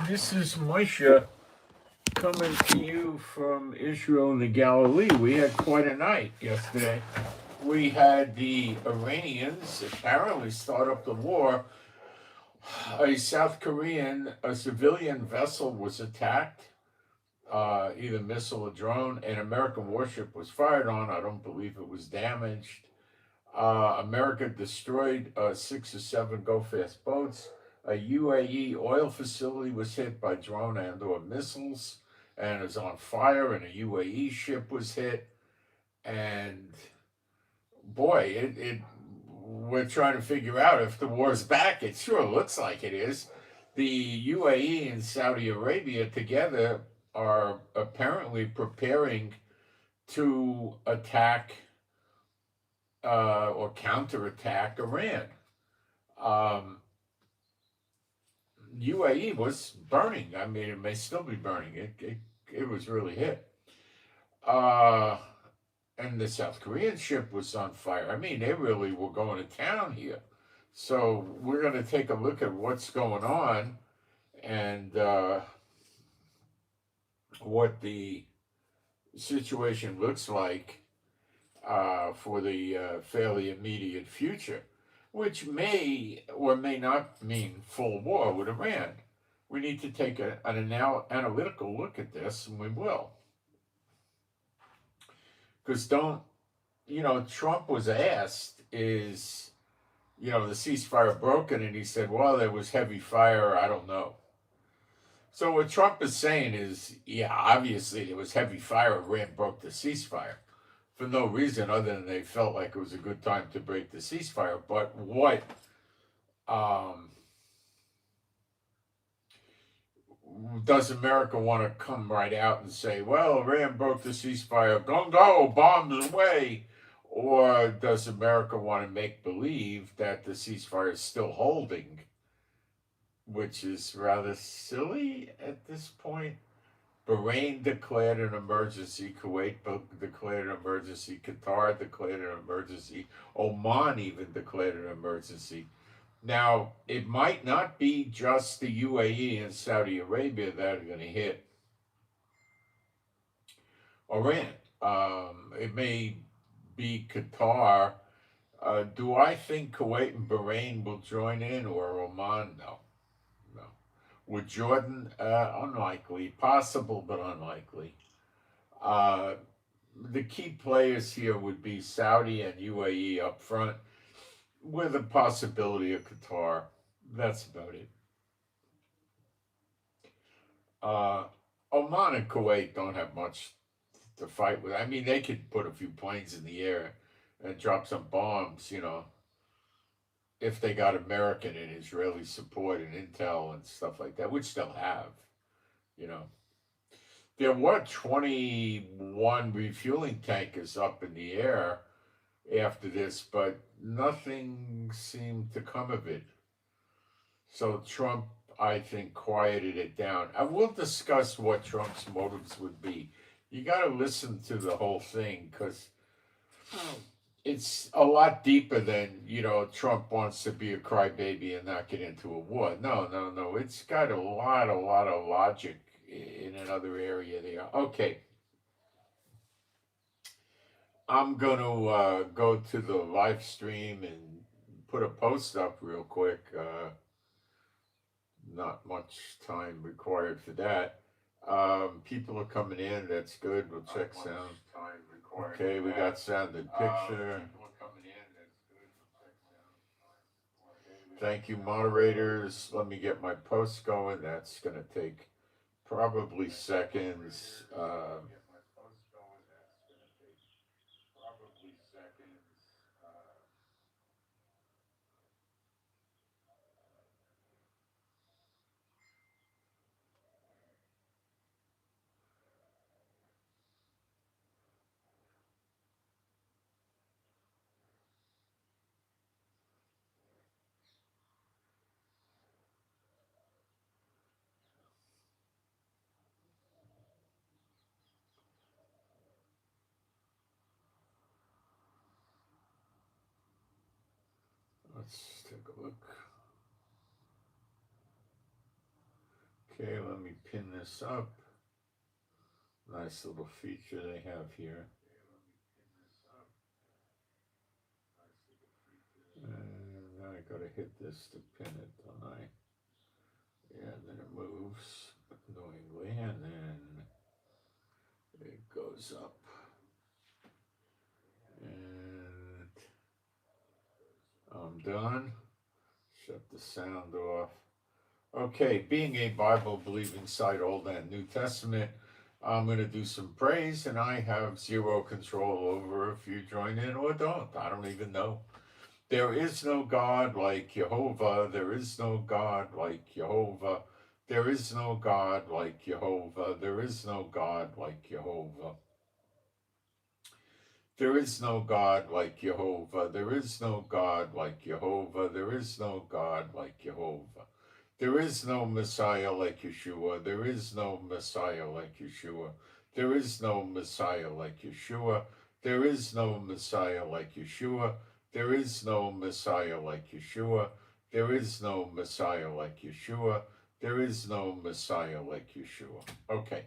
This is Moshe coming to you from Israel and the Galilee. We had quite a night yesterday. We had the Iranians apparently start up the war. A South Korean, a civilian vessel was attacked, either missile or drone. An American warship was fired on. I don't believe it was damaged. America destroyed 6 or 7 go-fast boats. A UAE oil facility was hit by drone and/or missiles and is on fire, and a UAE ship was hit. And boy, it we're trying to figure out if the war's back. It sure looks like it is. The UAE and Saudi Arabia together are apparently preparing to attack or counterattack Iran. Um, UAE was burning. I mean, it may still be burning. It was really hit. Uh, and the South Korean ship was on fire. I mean, they really were going to town here. So we're going to take a look at what's going on and what the situation looks like for the fairly immediate future, which may or may not mean full war with Iran. We need to take an analytical look at this, and we will. Because Trump was asked, is, the ceasefire broken? And he said, well, there was heavy fire, I don't know. So what Trump is saying is, yeah, obviously there was heavy fire, Iran broke the ceasefire for no reason other than they felt like it was a good time to break the ceasefire. But what does America want to come right out and say, well, Iran broke the ceasefire, go, bombs away? Or does America want to make believe that the ceasefire is still holding, which is rather silly at this point? Bahrain declared an emergency. Kuwait declared an emergency. Qatar declared an emergency. Oman even declared an emergency. Now, it might not be just the UAE and Saudi Arabia that are going to hit Iran. It may be Qatar. Do I think Kuwait and Bahrain will join in, or Oman? No. No. Would Jordan? Unlikely. Possible, but unlikely. Uh, the key players here would be Saudi and UAE up front, with a possibility of Qatar. That's about it. Uh, Oman and Kuwait don't have much to fight with. I mean, they could put a few planes in the air and drop some bombs, if they got American and Israeli support and intel and stuff like that, which they'll have, you know. There were 21 refueling tankers up in the air after this, but nothing seemed to come of it. So Trump, I think, quieted it down. I will discuss what Trump's motives would be. You got to listen to the whole thing because it's a lot deeper than, Trump wants to be a crybaby and not get into a war. No, no, no. It's got a lot of logic in another area there. Okay. I'm going to go to the live stream and put a post up real quick. Not much time required for that. People are coming in. That's good. We'll check sound. Okay, we got sound and picture. Thank you, moderators. Let me get my post going. That's going to take probably seconds. Let's take a look. Okay, let me pin this up. Nice little feature they have here. And I gotta hit this to pin it, don't I? Yeah, and then it moves annoyingly, and then it goes up. And I'm done. Shut the sound off. Okay, being a Bible believing site, Old and New Testament, I'm going to do some praise, and I have zero control over if you join in or don't. I don't even know. There is no God like Jehovah. There is no God like Jehovah. There is no God like Jehovah. There is no God like Jehovah. There is no God like Jehovah. There is no God like Jehovah. There is no God like Jehovah. There is no Messiah like Yeshua. There is no Messiah like Yeshua. There is no Messiah like Yeshua. There is no Messiah like Yeshua. There is no Messiah like Yeshua. There is no Messiah like Yeshua. There is no Messiah like Yeshua. Okay.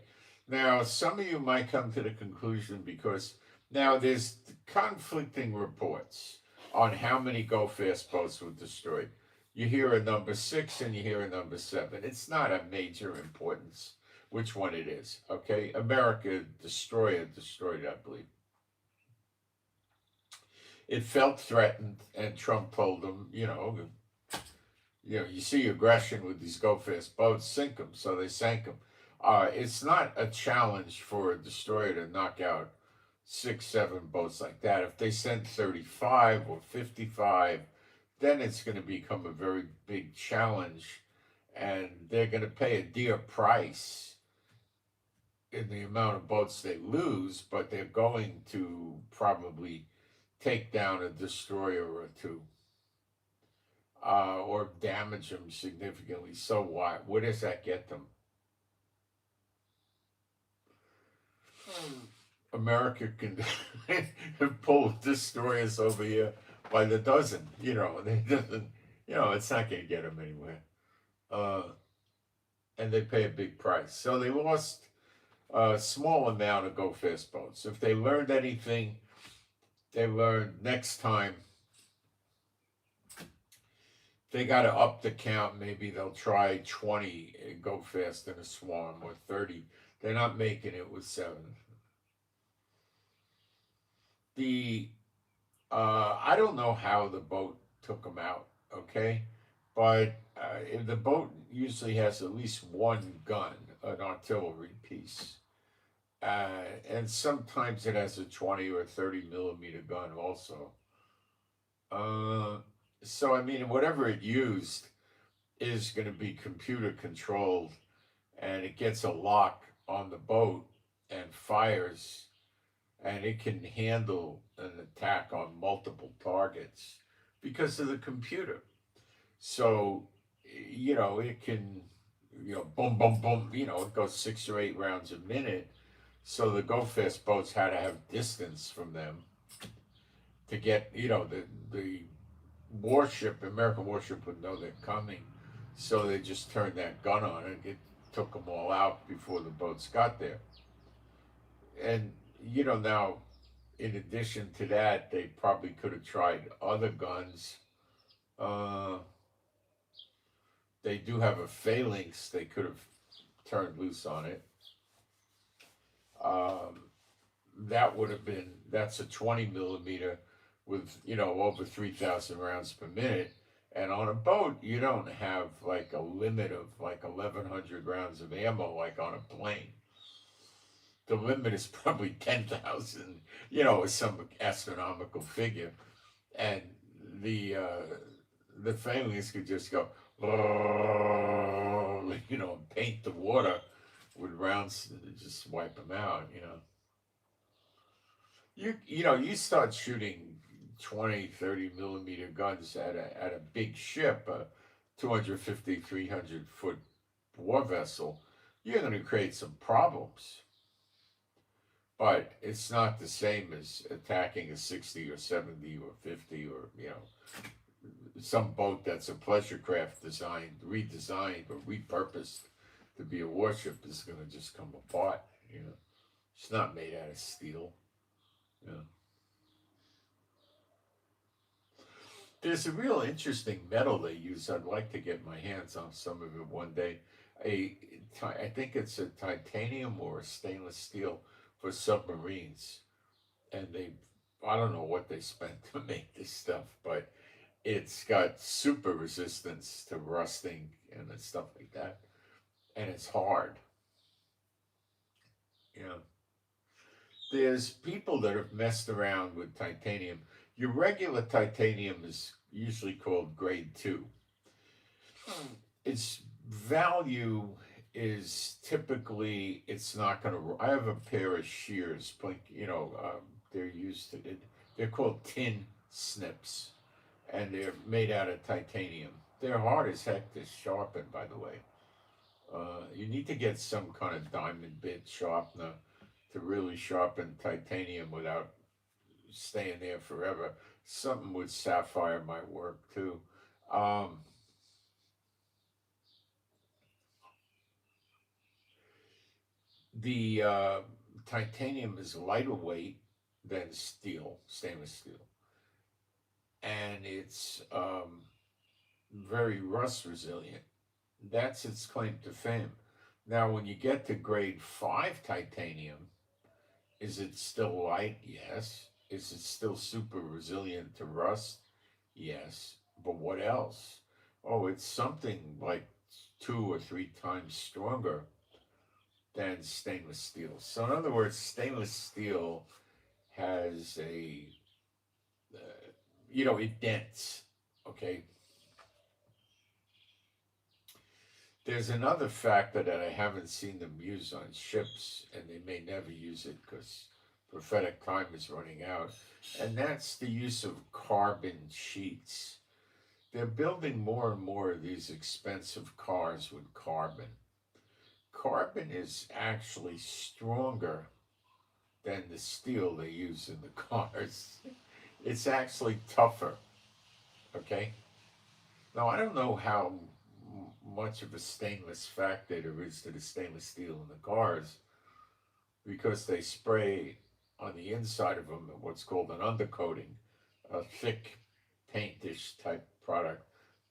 Now, some of you might come to the conclusion because now there's conflicting reports on how many go-fast boats were destroyed. You hear a number 6 and you hear a number 7. It's not a major importance which one it is, okay? America destroyed, I believe. It felt threatened, and Trump told them, you see aggression with these go-fast boats, sink them, so they sank them. It's not a challenge for a destroyer to knock out 6, 7 boats like that. If they send 35 or 55, then it's going to become a very big challenge, and they're going to pay a dear price in the amount of boats they lose, but they're going to probably take down a destroyer or two, or damage them significantly. So what? Where does that get them? America can pull destroyers over here by the dozen. It's not going to get them anywhere. And they pay a big price. So they lost a small amount of go-fast boats. If they learned anything, they learned next time they got to up the count. Maybe they'll try 20 and go fast in a swarm, or 30. They're not making it with 7. I don't know how the boat took them out, okay? But the boat usually has at least one gun, an artillery piece. And sometimes it has a 20 or 30 millimeter gun also. So, I mean, whatever it used is going to be computer controlled, and it gets a lock on the boat and fires, and it can handle an attack on multiple targets because of the computer. So, it can, boom, boom, boom, it goes 6 or 8 rounds a minute. So the go-fast boats had to have distance from them to get, the warship, American warship would know they're coming. So they just turned that gun on, and it took them all out before the boats got there. And, now, in addition to that, they probably could have tried other guns. They do have a phalanx they could have turned loose on it. That's a 20 millimeter with, over 3,000 rounds per minute. And on a boat, you don't have like a limit of like 1,100 rounds of ammo like on a plane. The limit is probably 10,000, some astronomical figure. And the phalanx could just go, and paint the water with rounds to just wipe them out, You start shooting 20, 30 millimeter guns at a big ship, a 250, 300 foot war vessel, you're going to create some problems. But it's not the same as attacking a 60 or 70 or 50 or, some boat that's a pleasure craft redesigned or repurposed to be a warship is going to just come apart. You know, it's not made out of steel. You know. There's a real interesting metal they use. I'd like to get my hands on some of it one day. I think it's a titanium or a stainless steel for submarines, and I don't know what they spent to make this stuff, but it's got super resistance to rusting and stuff like that, and it's hard. You know, there's people that have messed around with titanium. Your regular titanium is usually called grade 2. Its value is typically it's not going to. I have a pair of shears, they're used to it. They're called tin snips, and they're made out of titanium. They're hard as heck to sharpen, by the way. You need to get some kind of diamond bit sharpener to really sharpen titanium without staying there forever. Something with sapphire might work too. Um, the titanium is lighter weight than steel, stainless steel, and it's very rust resilient. That's its claim to fame. Now, when you get to grade 5 titanium, is it still light? Yes. Is it still super resilient to rust? Yes. But what else? Oh, it's something like 2 or 3 times stronger than stainless steel. So, in other words, stainless steel has uh, it dents. Okay. There's another factor that I haven't seen them use on ships, and they may never use it because prophetic time is running out, and that's the use of carbon sheets. They're building more and more of these expensive cars with carbon. Carbon is actually stronger than the steel they use in the cars. It's actually tougher, okay? Now, I don't know how much of a stainless factor there is to the stainless steel in the cars because they spray on the inside of them what's called an undercoating, a thick paintish type product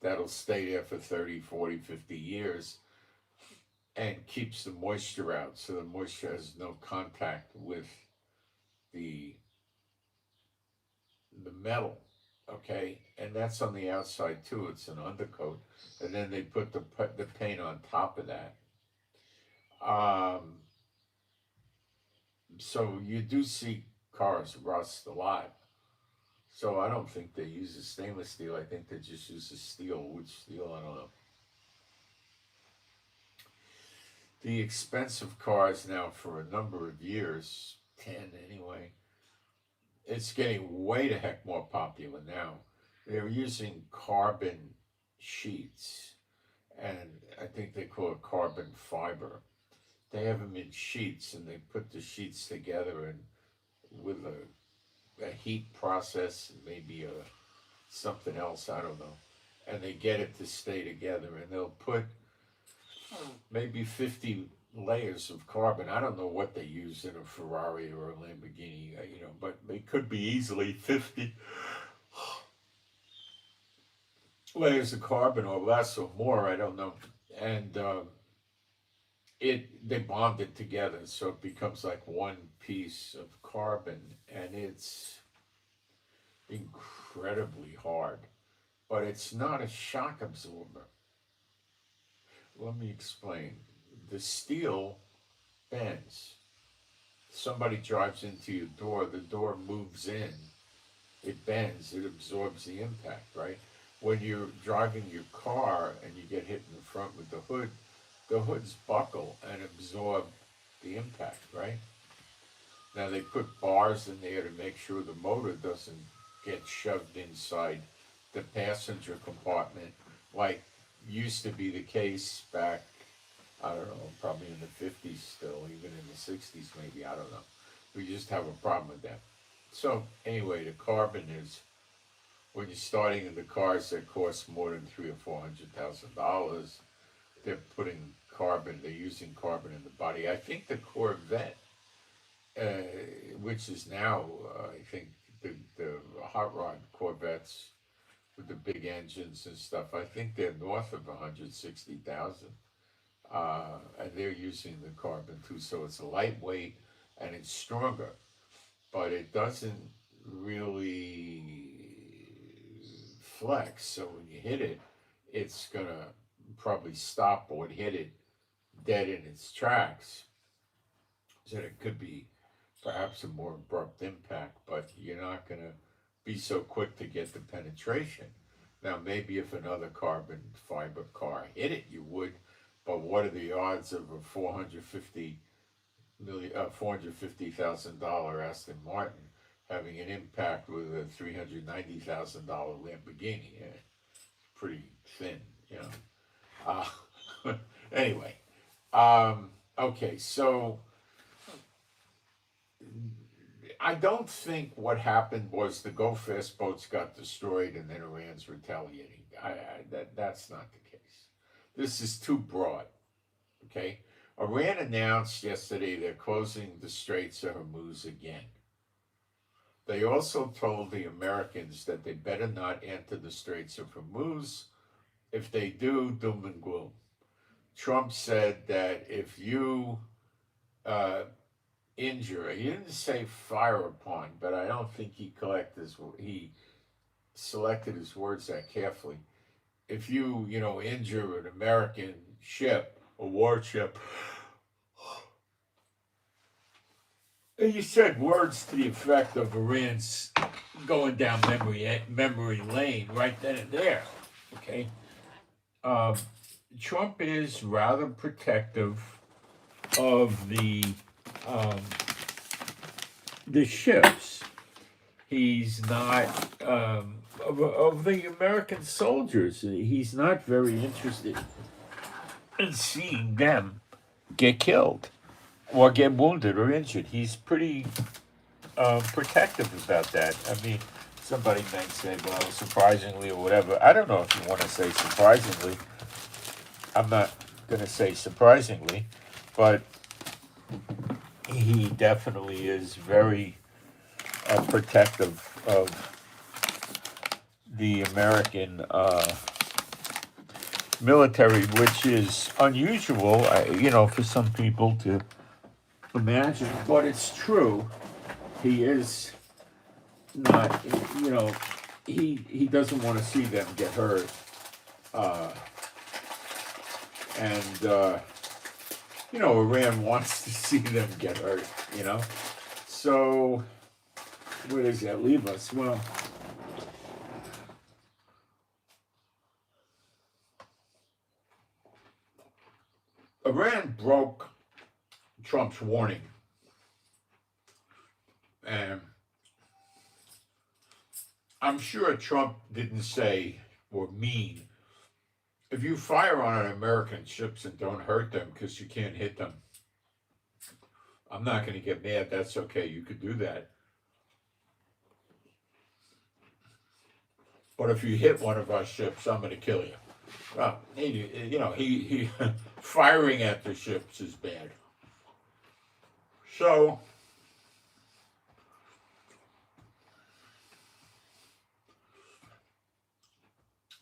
that'll stay there for 30, 40, 50 years and keeps the moisture out so the moisture has no contact with the the metal, okay? And that's on the outside too. It's an undercoat, and then they put the paint on top of that. Um, so you do see cars rust a lot. So I don't think they use a stainless steel. I think they just use a steel. Which steel? I don't know. The expensive cars now for a number of years, 10 anyway, it's getting way the heck more popular now. They're using carbon sheets, and I think they call it carbon fiber. They have them in sheets, and they put the sheets together and with a heat process, maybe something else, I don't know, and they get it to stay together, and they'll put maybe 50 layers of carbon. I don't know what they use in a Ferrari or a Lamborghini, but it could be easily 50 layers of carbon or less or more. I don't know. And they bond it together so it becomes like one piece of carbon, and it's incredibly hard. But it's not a shock absorber. Let me explain. The steel bends. Somebody drives into your door, the door moves in, it bends, it absorbs the impact, right? When you're driving your car and you get hit in the front with the hoods buckle and absorb the impact, right? Now they put bars in there to make sure the motor doesn't get shoved inside the passenger compartment like used to be the case back, I don't know, probably in the 50s still, even in the 60s maybe, I don't know. We just have a problem with that. So anyway, the carbon is, when you're starting in the cars that cost more than $300,000 or $400,000, they're putting carbon. They're using carbon in the body. I think the Corvette, which is now, I think the hot rod Corvettes with the big engines and stuff, I think they're north of 160,000. And they're using the carbon too, so it's lightweight and it's stronger, but it doesn't really flex. So when you hit it, it's gonna probably stop or hit it dead in its tracks. So it could be perhaps a more abrupt impact, but you're not gonna be so quick to get the penetration. Now, maybe if another carbon fiber car hit it, you would, but what are the odds of a $450,000 Aston Martin having an impact with a $390,000 Lamborghini? Yeah, pretty thin, you know. Anyway, okay, so I don't think what happened was the Go Fast boats got destroyed and then Iran's retaliating. That's not the case. This is too broad. Okay, Iran announced yesterday they're closing the Straits of Hormuz again. They also told the Americans that they better not enter the Straits of Hormuz. If they do, doom and gloom. Trump said that if you injure, he didn't say fire upon, but I don't think he selected his words that carefully. If you injure an American ship, a warship, and he said words to the effect of Iran's going down memory lane right then and there. Okay, Trump is rather protective of the ships. He's not of the American soldiers. He's not very interested in seeing them get killed or get wounded or injured. He's pretty protective about that. I mean, somebody might say, well, surprisingly or whatever. I don't know if you want to say surprisingly. I'm not going to say surprisingly, but he definitely is very protective of the American military, which is unusual, for some people to imagine, but it's true. He is not, he doesn't want to see them get hurt. Iran wants to see them get hurt, So, where does that leave us? Well, Iran broke Trump's warning. And I'm sure Trump didn't say or mean, if you fire on American ships and don't hurt them because you can't hit them, I'm not going to get mad. That's okay. You could do that. But if you hit one of our ships, I'm going to kill you. Well, he firing at the ships is bad. So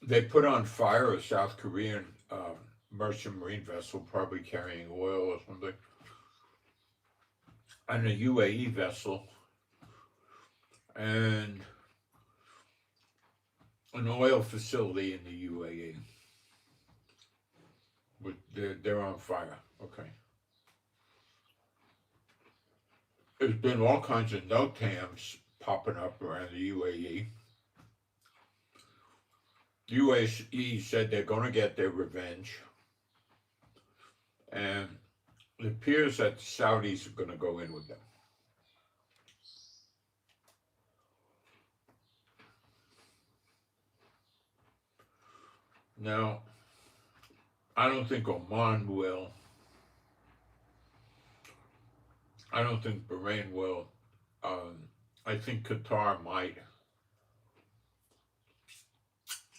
they put on fire a South Korean merchant marine vessel, probably carrying oil or something, and a UAE vessel, and an oil facility in the UAE. But they're on fire. Okay. There's been all kinds of NOTAMs popping up around the UAE. UAE said they're going to get their revenge. And it appears that the Saudis are going to go in with them. Now, I don't think Oman will. I don't think Bahrain will. I think Qatar might.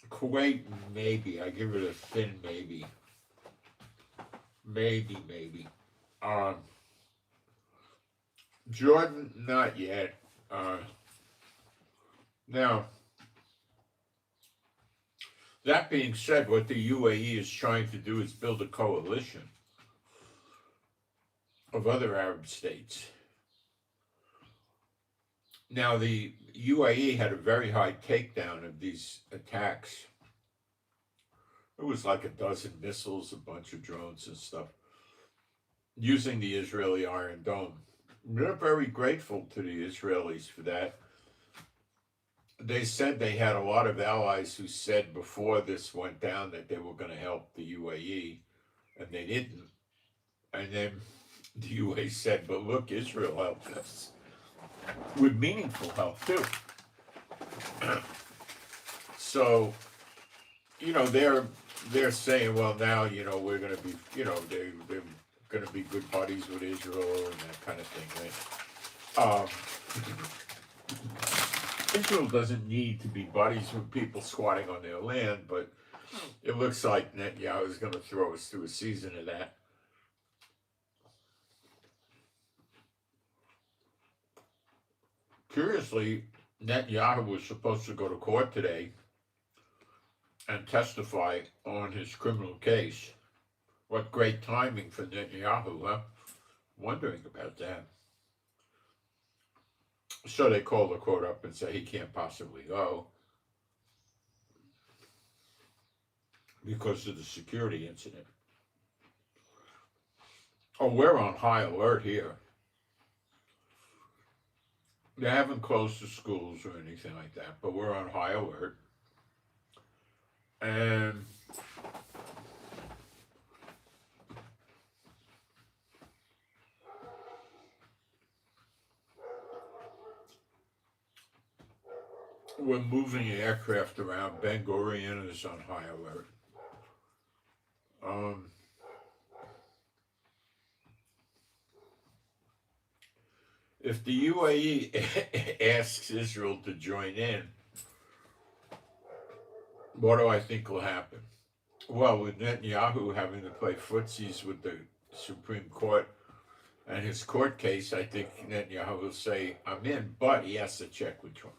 Kuwait, maybe. I give it a thin maybe. maybe. Um, Jordan, not yet. Now, that being said, what the UAE is trying to do is build a coalition of other Arab states. Now, the UAE had a very high takedown of these attacks. It was like a dozen missiles, a bunch of drones and stuff, using the Israeli Iron Dome. We're very grateful to the Israelis for that. They said they had a lot of allies who said before this went down that they were going to help the UAE, and they didn't. And then the UAE said, but look, Israel helped us with meaningful help too. So, they're saying, well, now, we're going to be, they're going to be good buddies with Israel and that kind of thing, right? Israel doesn't need to be buddies with people squatting on their land, but it looks like Netanyahu is going to throw us through a season of that. Curiously, Netanyahu was supposed to go to court today and testify on his criminal case. What great timing for Netanyahu, huh? Wondering about that. So they call the court up and say he can't possibly go because of the security incident. Oh, we're on high alert here. They haven't closed the schools or anything like that, but we're on high alert. And we're moving aircraft around. Ben Gurion is on high alert. If the UAE asks Israel to join in, what do I think will happen? Well, with Netanyahu having to play footsies with the Supreme Court and his court case, I think Netanyahu will say, I'm in, but he has to check with Trump.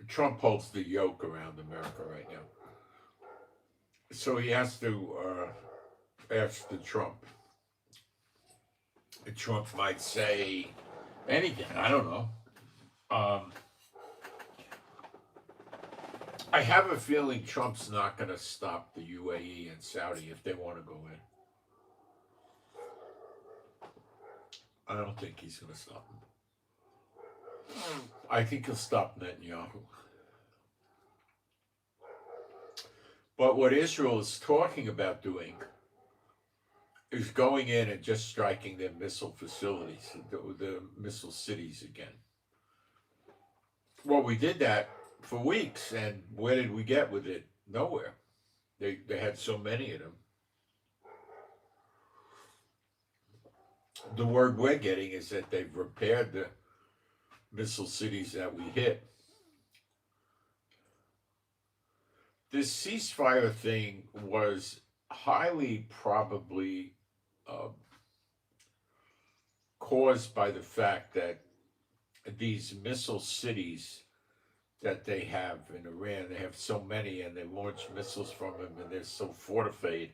Trump holds the yoke around America right now. So he has to ask the Trump. Trump might say anything, I don't know. I have a feeling Trump's not going to stop the UAE and Saudi if they want to go in. I don't think he's going to stop them. I think he'll stop Netanyahu. But what Israel is talking about doing is going in and just striking their missile facilities, the missile cities again. Well, we did that for weeks, and where did we get with it? Nowhere. They had so many of them. The word we're getting is that they've repaired the missile cities that we hit. This ceasefire thing was highly probably caused by the fact that these missile cities that they have in Iran, they have so many, and they launch missiles from them, and they're so fortified,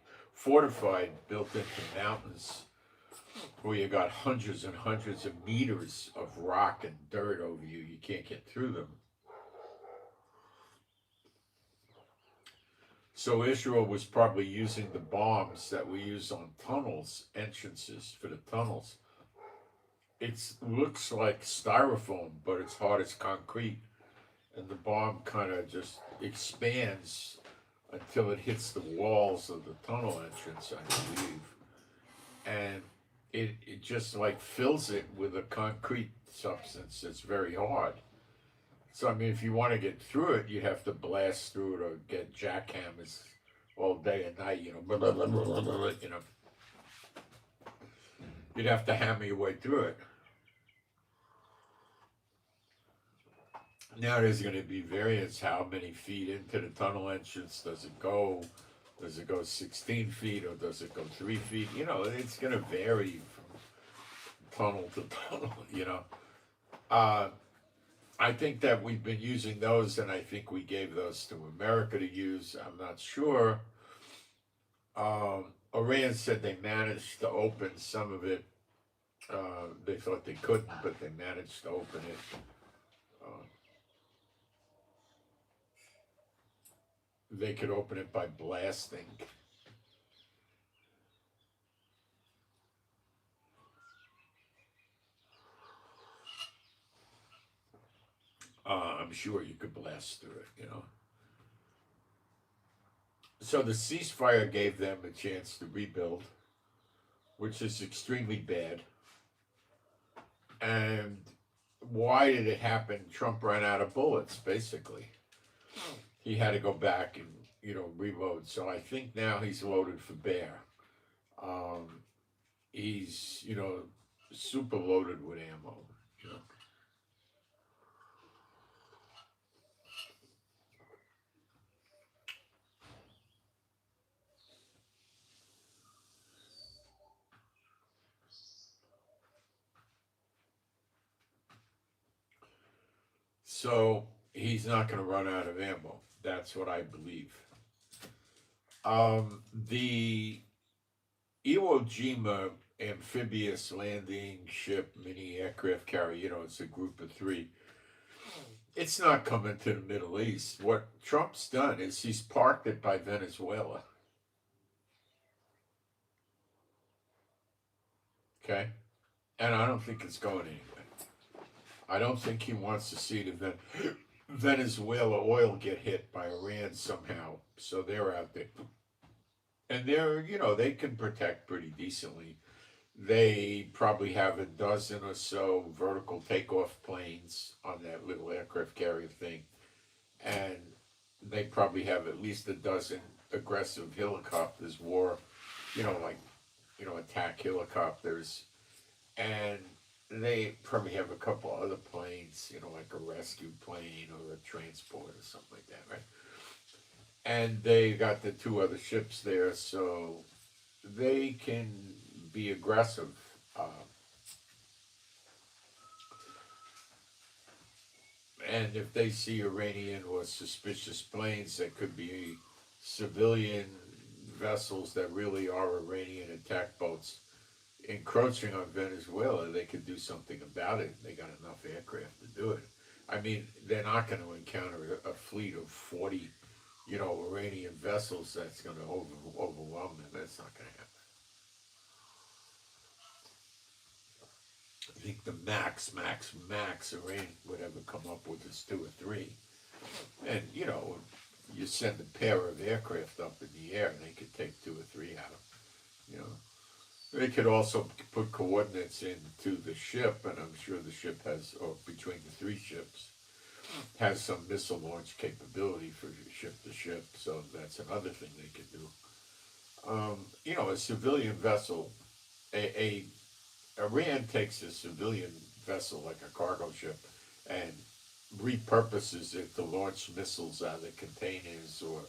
built into mountains, where you got hundreds and hundreds of meters of rock and dirt over you. You can't get through them. So Israel was probably using the bombs that we use on tunnels, entrances for the tunnels. It looks like styrofoam, but it's hard as concrete. And the bomb kind of just expands until it hits the walls of the tunnel entrance, I believe. And it just like fills it with a concrete substance that's very hard. So, I mean, if you want to get through it, you have to blast through it or get jackhammers all day and night, blah, blah, blah, blah, blah, You'd have to hammer your way through it. Now there's going to be variance. How many feet into the tunnel entrance does it go? Does it go 16 feet or does it go 3 feet? You know, it's going to vary from tunnel to tunnel, you know. Uh, I think that we've been using those, and I think we gave those to America to use. I'm not sure. Iran said they managed to open some of it. They thought they couldn't, but they managed to open it. They could open it by blasting. I'm sure you could blast through it, you know. So the ceasefire gave them a chance to rebuild, which is extremely bad. And why did it happen? Trump ran out of bullets, basically. He had to go back and, you know, reload. So I think now he's loaded for bear. He's, you know, super loaded with ammo, you know. So he's not going to run out of ammo. That's what I believe. The Iwo Jima amphibious landing ship mini aircraft carrier, you know, it's a group of 3. It's not coming to the Middle East. What Trump's done is he's parked it by Venezuela. Okay? And I don't think it's going anywhere. I don't think he wants to see the Venezuela oil get hit by Iran somehow. So they're out there. And they're, you know, they can protect pretty decently. They probably have a dozen or so vertical takeoff planes on that little aircraft carrier thing. And they probably have at least a dozen aggressive helicopters, you know, like, you know, attack helicopters. And they probably have a couple other planes, you know, like a rescue plane or a transport or something like that, right? And they got the 2 other ships there, so they can be aggressive. And if they see Iranian or suspicious planes that could be civilian vessels that really are Iranian attack boats encroaching on Venezuela, they could do something about it. They got enough aircraft to do it. I mean, they're not going to encounter a fleet of 40, you know, Iranian vessels that's going to overwhelm them. That's not going to happen. I think the max Iran would ever come up with is 2 or 3. And, you know, you send a pair of aircraft up in the air and they could take 2 or 3 out, you know. They could also put coordinates into the ship, and I'm sure the ship has, or between the 3 ships, has some missile launch capability for ship to ship, so that's another thing they could do. You know, a civilian vessel, Iran takes a civilian vessel like a cargo ship and repurposes it to launch missiles out of the containers or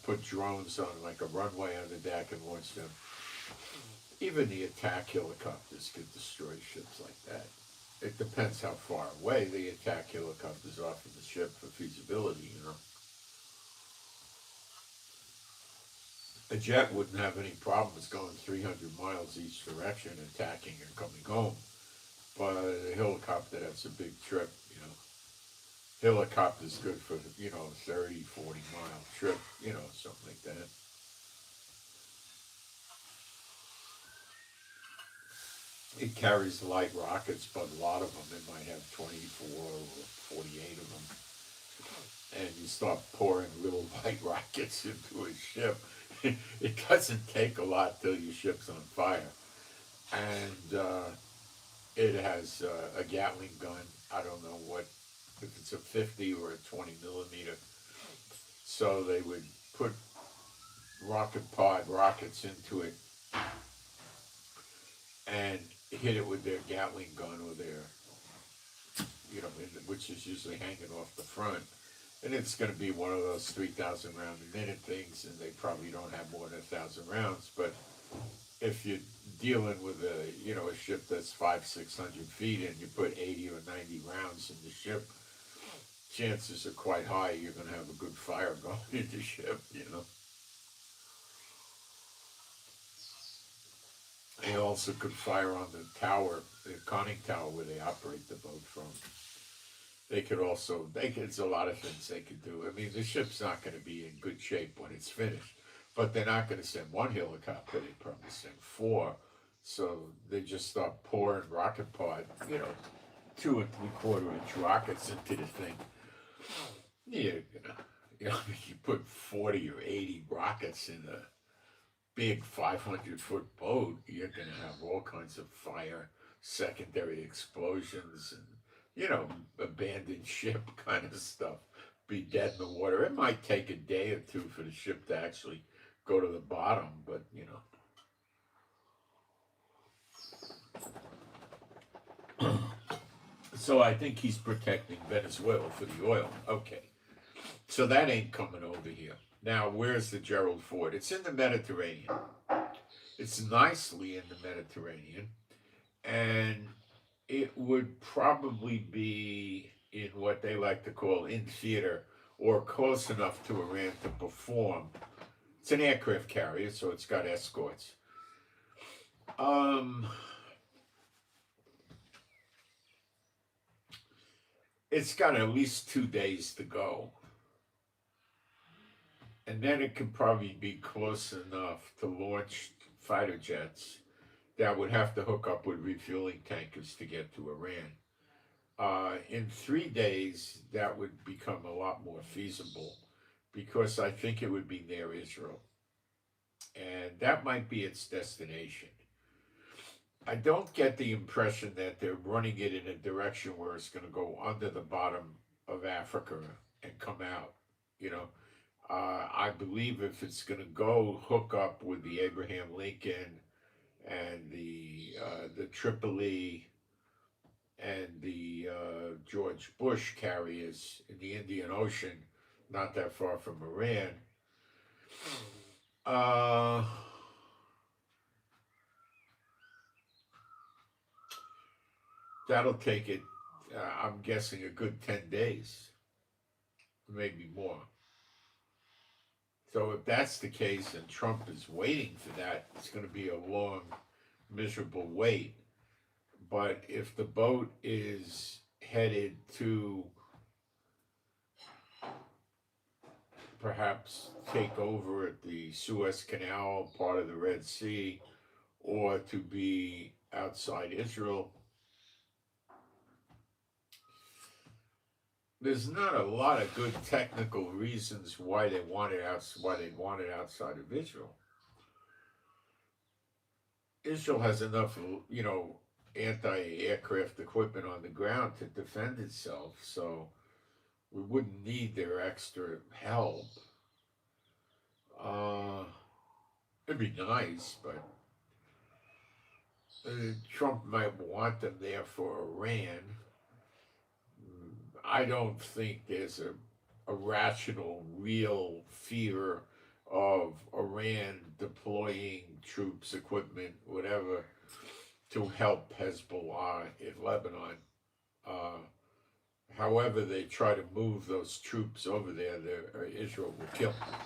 put drones on like a runway on the deck and launch them. Even the attack helicopters could destroy ships like that. It depends how far away the attack helicopters are from the ship for feasibility, you know. A jet wouldn't have any problems going 300 miles each direction, attacking and coming home. But a helicopter, that's a big trip, you know. Helicopter's good for, you know, 30, 40-mile trip, you know, something like that. It carries light rockets, but a lot of them, it might have 24 or 48 of them. And you start pouring little light rockets into a ship. It doesn't take a lot till your ship's on fire. And it has a Gatling gun. I don't know if it's a 50 or a 20 millimeter. So they would put rocket pod rockets into it and hit it with their Gatling gun or their, you know, which is usually hanging off the front, And it's going to be one of those 3,000 round minute things, and they probably don't have more than 1,000 rounds. But if you're dealing with a ship that's 500-600 feet, and you put 80 or 90 rounds in the ship, chances are quite high you're going to have a good fire going in the ship. They also could fire on the tower, the conning tower where they operate the boat from. It's a lot of things they could do. I mean, the ship's not going to be in good shape when it's finished, but they're not going to send one helicopter, they probably send four. So they just start pouring rocket pod, 2 3/4 inch rockets into the thing. You put 40 or 80 rockets in a big 500-foot boat, you're going to have all kinds of fire, secondary explosions, and abandoned ship kind of stuff. Be dead in the water. It might take a day or two for the ship to actually go to the bottom, but So I think he's protecting Venezuela for the oil. Okay. So that ain't coming over here. Now, where's the Gerald Ford? It's in the Mediterranean. It's nicely in the Mediterranean. And it would probably be in what they like to call in theater, or close enough to Iran to perform. It's an aircraft carrier, so it's got escorts. It's got at least 2 days to go. And then it could probably be close enough to launch fighter jets that would have to hook up with refueling tankers to get to Iran. In 3 days, that would become a lot more feasible, because I think it would be near Israel. And that might be its destination. I don't get the impression that they're running it in a direction where it's going to go under the bottom of Africa and come out. I believe if it's going to go hook up with the Abraham Lincoln and the Tripoli and the George Bush carriers in the Indian Ocean, not that far from Iran, that'll take it, I'm guessing, a good 10 days, maybe more. So if that's the case and Trump is waiting for that, it's going to be a long, miserable wait. But if the boat is headed to perhaps take over at the Suez Canal, part of the Red Sea, or to be outside Israel, there's not a lot of good technical reasons why they want it outside of Israel. Israel has enough, anti-aircraft equipment on the ground to defend itself, so we wouldn't need their extra help. It'd be nice, but Trump might want them there for Iran. I don't think there's a rational, real fear of Iran deploying troops, equipment, whatever, to help Hezbollah in Lebanon. However they try to move those troops over there, Israel will kill them.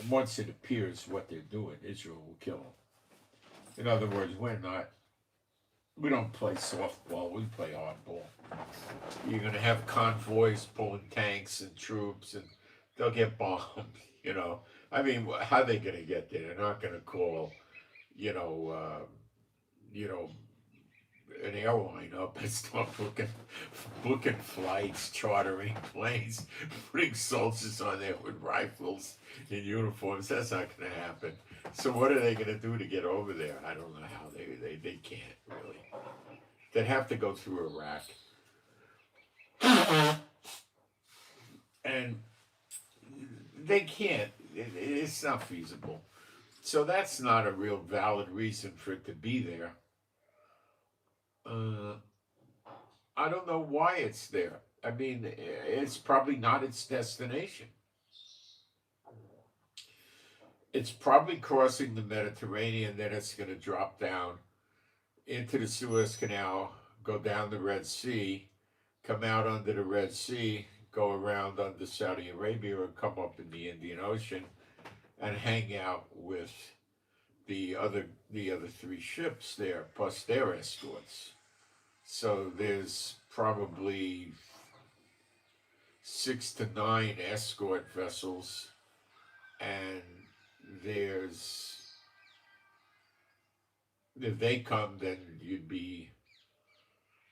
And once it appears what they're doing, Israel will kill them. In other words, we don't play softball, we play hardball. You're going to have convoys pulling tanks and troops, and they'll get bombed, I mean, how are they going to get there? They're not going to call, an airline up and start booking flights, chartering planes, putting soldiers on there with rifles and uniforms. That's not going to happen. So what are they going to do to get over there? I don't know how they can't, really. They'd have to go through Iraq. And they can't. It's not feasible. So that's not a real valid reason for it to be there. I don't know why it's there. I mean, it's probably not its destination. It's probably crossing the Mediterranean, then it's going to drop down into the Suez Canal, go down the Red Sea, come out under the Red Sea, go around under Saudi Arabia, and come up in the Indian Ocean and hang out with the other three ships there, plus their escorts. So there's probably 6 to 9 escort vessels, and there's if they come, then you'd be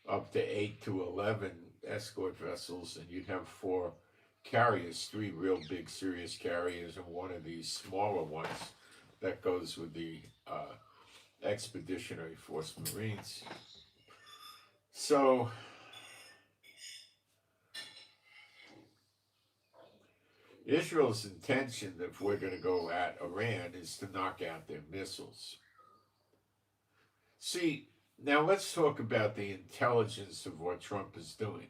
up to 8 to 11 escort vessels, and you'd have 4 carriers, 3 real big, serious carriers, and one of these smaller ones that goes with the Expeditionary Force Marines. So Israel's intention, if we're going to go at Iran, is to knock out their missiles. See, now let's talk about the intelligence of what Trump is doing.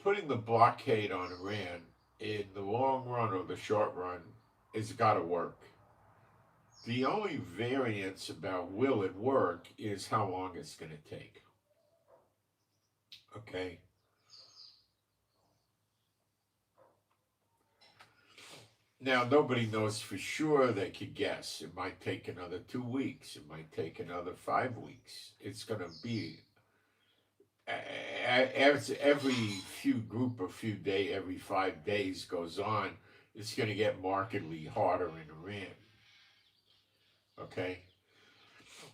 Putting the blockade on Iran in the long run or the short run has got to work. The only variance about will it work is how long it's going to take. Okay? Now, nobody knows for sure. They could guess. It might take another 2 weeks. It might take another 5 weeks. It's going to be as every every 5 days goes on, it's going to get markedly harder in Iran. Okay?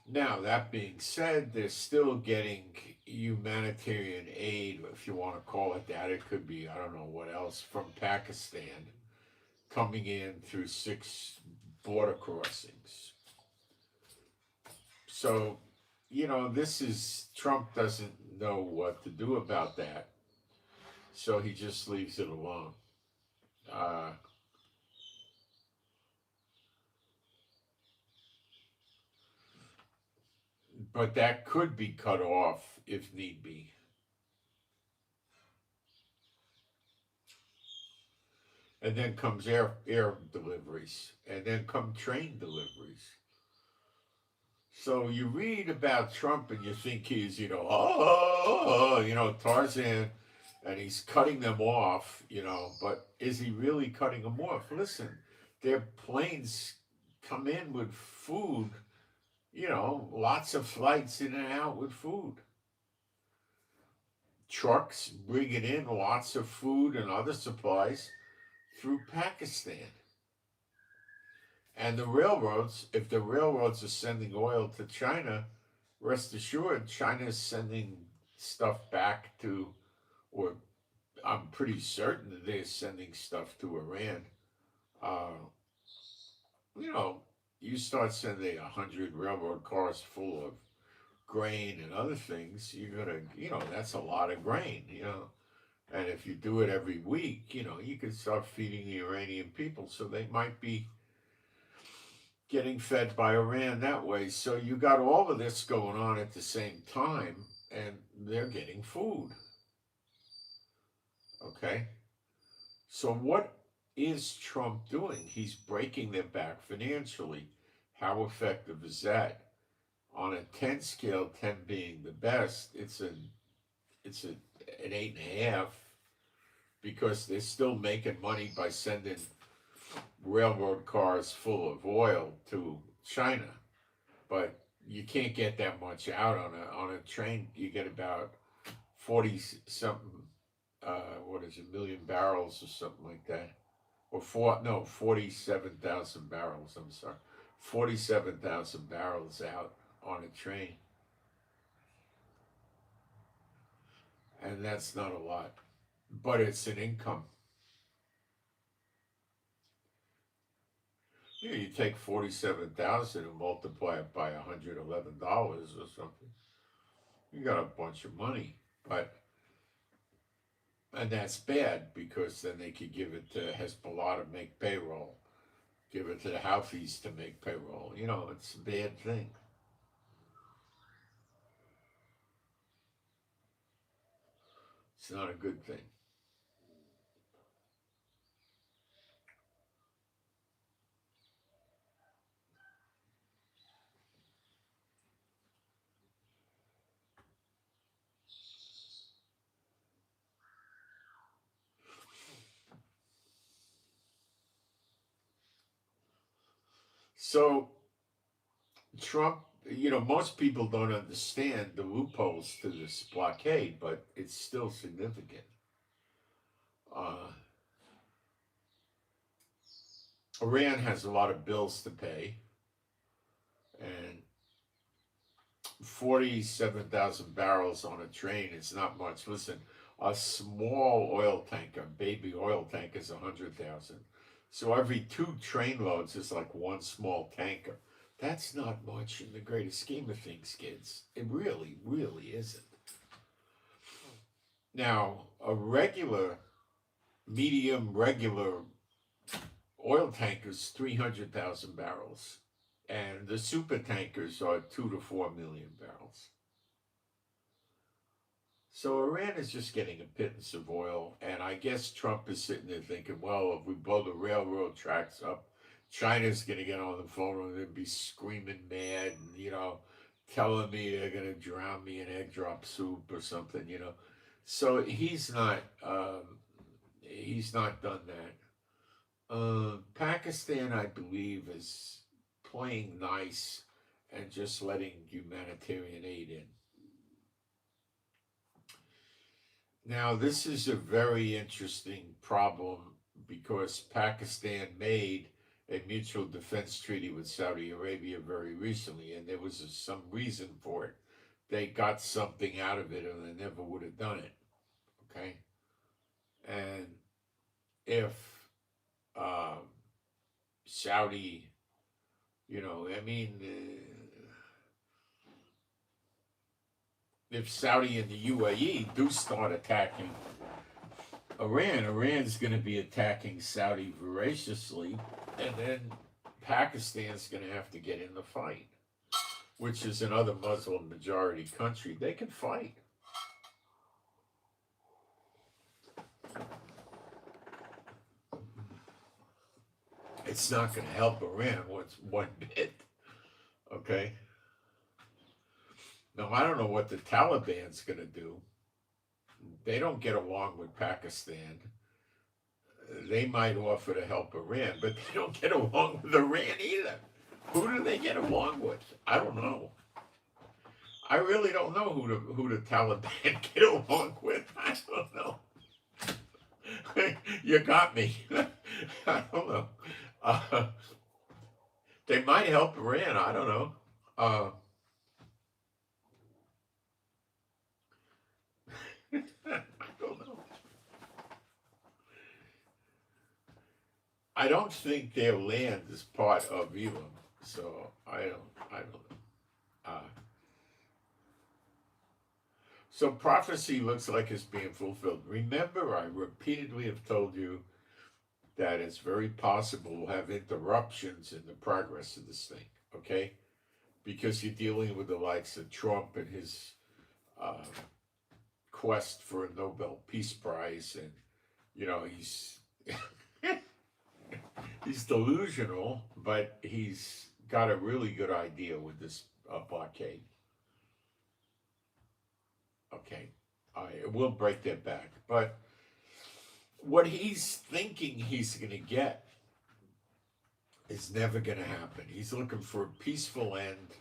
Now, that being said, they're still getting humanitarian aid, if you want to call it that. It could be, I don't know what else, from Pakistan, coming in through 6 border crossings. So, Trump doesn't know what to do about that. So he just leaves it alone. But that could be cut off if need be. And then comes air deliveries, and then come train deliveries. So you read about Trump and you think he's, Tarzan, and he's cutting them off, but is he really cutting them off? Listen, their planes come in with food, lots of flights in and out with food. Trucks bringing in lots of food and other supplies through Pakistan. And the railroads, if the railroads are sending oil to China, rest assured China is sending stuff back to, or I'm pretty certain that they're sending stuff to Iran. You start sending 100 railroad cars full of grain and other things, you're gonna, that's a lot of grain, And if you do it every week, you can start feeding the Iranian people, so they might be getting fed by Iran that way. So you got all of this going on at the same time, and they're getting food. Okay? So what is Trump doing? He's breaking their back financially. How effective is that? On a 10 scale, 10 being the best, it's an 8.5, because they're still making money by sending railroad cars full of oil to China, but you can't get that much out on a train. You get about 40 something, million barrels or something like that, or 47,000 barrels. I'm sorry, 47,000 barrels out on a train, and that's not a lot, but it's an income. You take 47,000 and multiply it by $111 or something. You got a bunch of money, and that's bad, because then they could give it to Hezbollah to make payroll, give it to the Houthis to make payroll. It's a bad thing. It's not a good thing. So Trump, most people don't understand the loopholes to this blockade, but it's still significant. Iran has a lot of bills to pay, and 47,000 barrels on a train is not much. Listen, a small oil tanker, baby oil tank, is 100,000. So every 2 train loads is like one small tanker. That's not much in the greater scheme of things, kids. It really, really isn't. Now, a regular oil tanker is 300,000 barrels. And the super tankers are 2 to 4 million barrels. So Iran is just getting a pittance of oil, and I guess Trump is sitting there thinking, well, if we blow the railroad tracks up, China's going to get on the phone and be screaming mad and, telling me they're going to drown me in egg drop soup or something. So he's not done that. Pakistan, I believe, is playing nice and just letting humanitarian aid in. Now, this is a very interesting problem because Pakistan made a mutual defense treaty with Saudi Arabia very recently, and there was some reason for it. They got something out of it, or they never would have done it. Okay? And if Saudi, if Saudi and the UAE do start attacking Iran's going to be attacking Saudi voraciously, and then Pakistan's going to have to get in the fight, which is another Muslim majority country. They can fight. It's not going to help Iran one bit. Okay? Now, I don't know what the Taliban's going to do. They don't get along with Pakistan. They might offer to help Iran, but they don't get along with Iran either. Who do they get along with? I don't know. I really don't know who the Taliban get along with. I don't know. You got me. I don't know. They might help Iran. I don't know. I don't know. I don't think their land is part of Elam, so I don't know. So prophecy looks like it's being fulfilled. Remember, I repeatedly have told you that it's very possible we'll have interruptions in the progress of this thing, okay? Because you're dealing with the likes of Trump and his quest for a Nobel Peace Prize, and he's he's delusional, but he's got a really good idea with this blockade. Okay, we'll break that back, but what he's thinking he's going to get is never going to happen. He's looking for a peaceful end,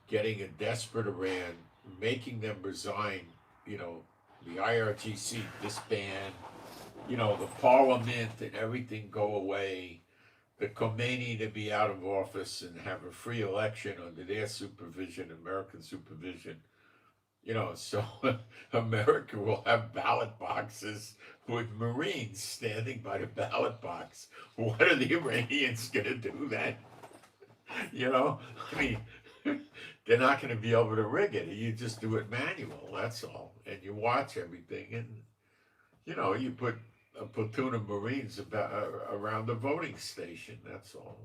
getting a desperate Iran, making them resign, the IRGC disband, the parliament and everything go away, the Khomeini to be out of office and have a free election under their supervision, American supervision. So America will have ballot boxes with Marines standing by the ballot box. What are the Iranians going to do then? They're not going to be able to rig it. You just do it manual, that's all. And you watch everything, and, you put a platoon of Marines around the voting station, that's all.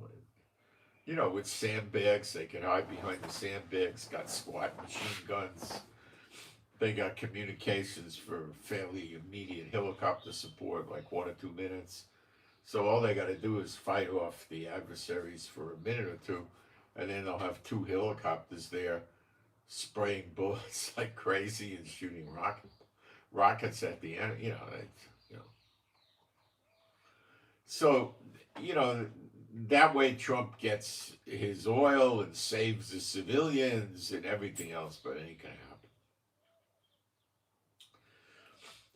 With sandbags, they can hide behind the sandbags, got squat machine guns. They got communications for fairly immediate helicopter support, like 1 or 2 minutes. So all they got to do is fight off the adversaries for a minute or two, and then they'll have 2 helicopters there spraying bullets like crazy and shooting rockets at the end. You know. So, that way Trump gets his oil and saves the civilians and everything else, but it ain't gonna happen.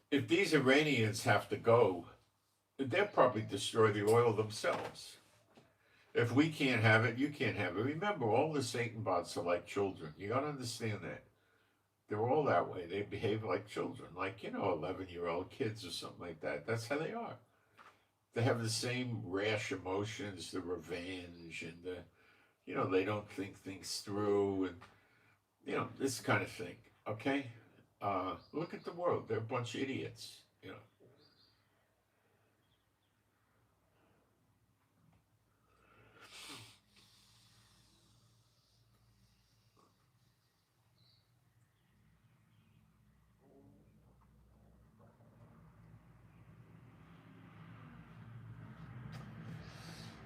If these Iranians have to go, they'll probably destroy the oil themselves. If we can't have it, you can't have it. Remember, all the Satan bots are like children. You gotta understand that. They're all that way. They behave like children, like, 11-year-old kids or something like that. That's how they are. They have the same rash emotions, the revenge, and they don't think things through, and, this kind of thing. Okay? Look at the world. They're a bunch of idiots.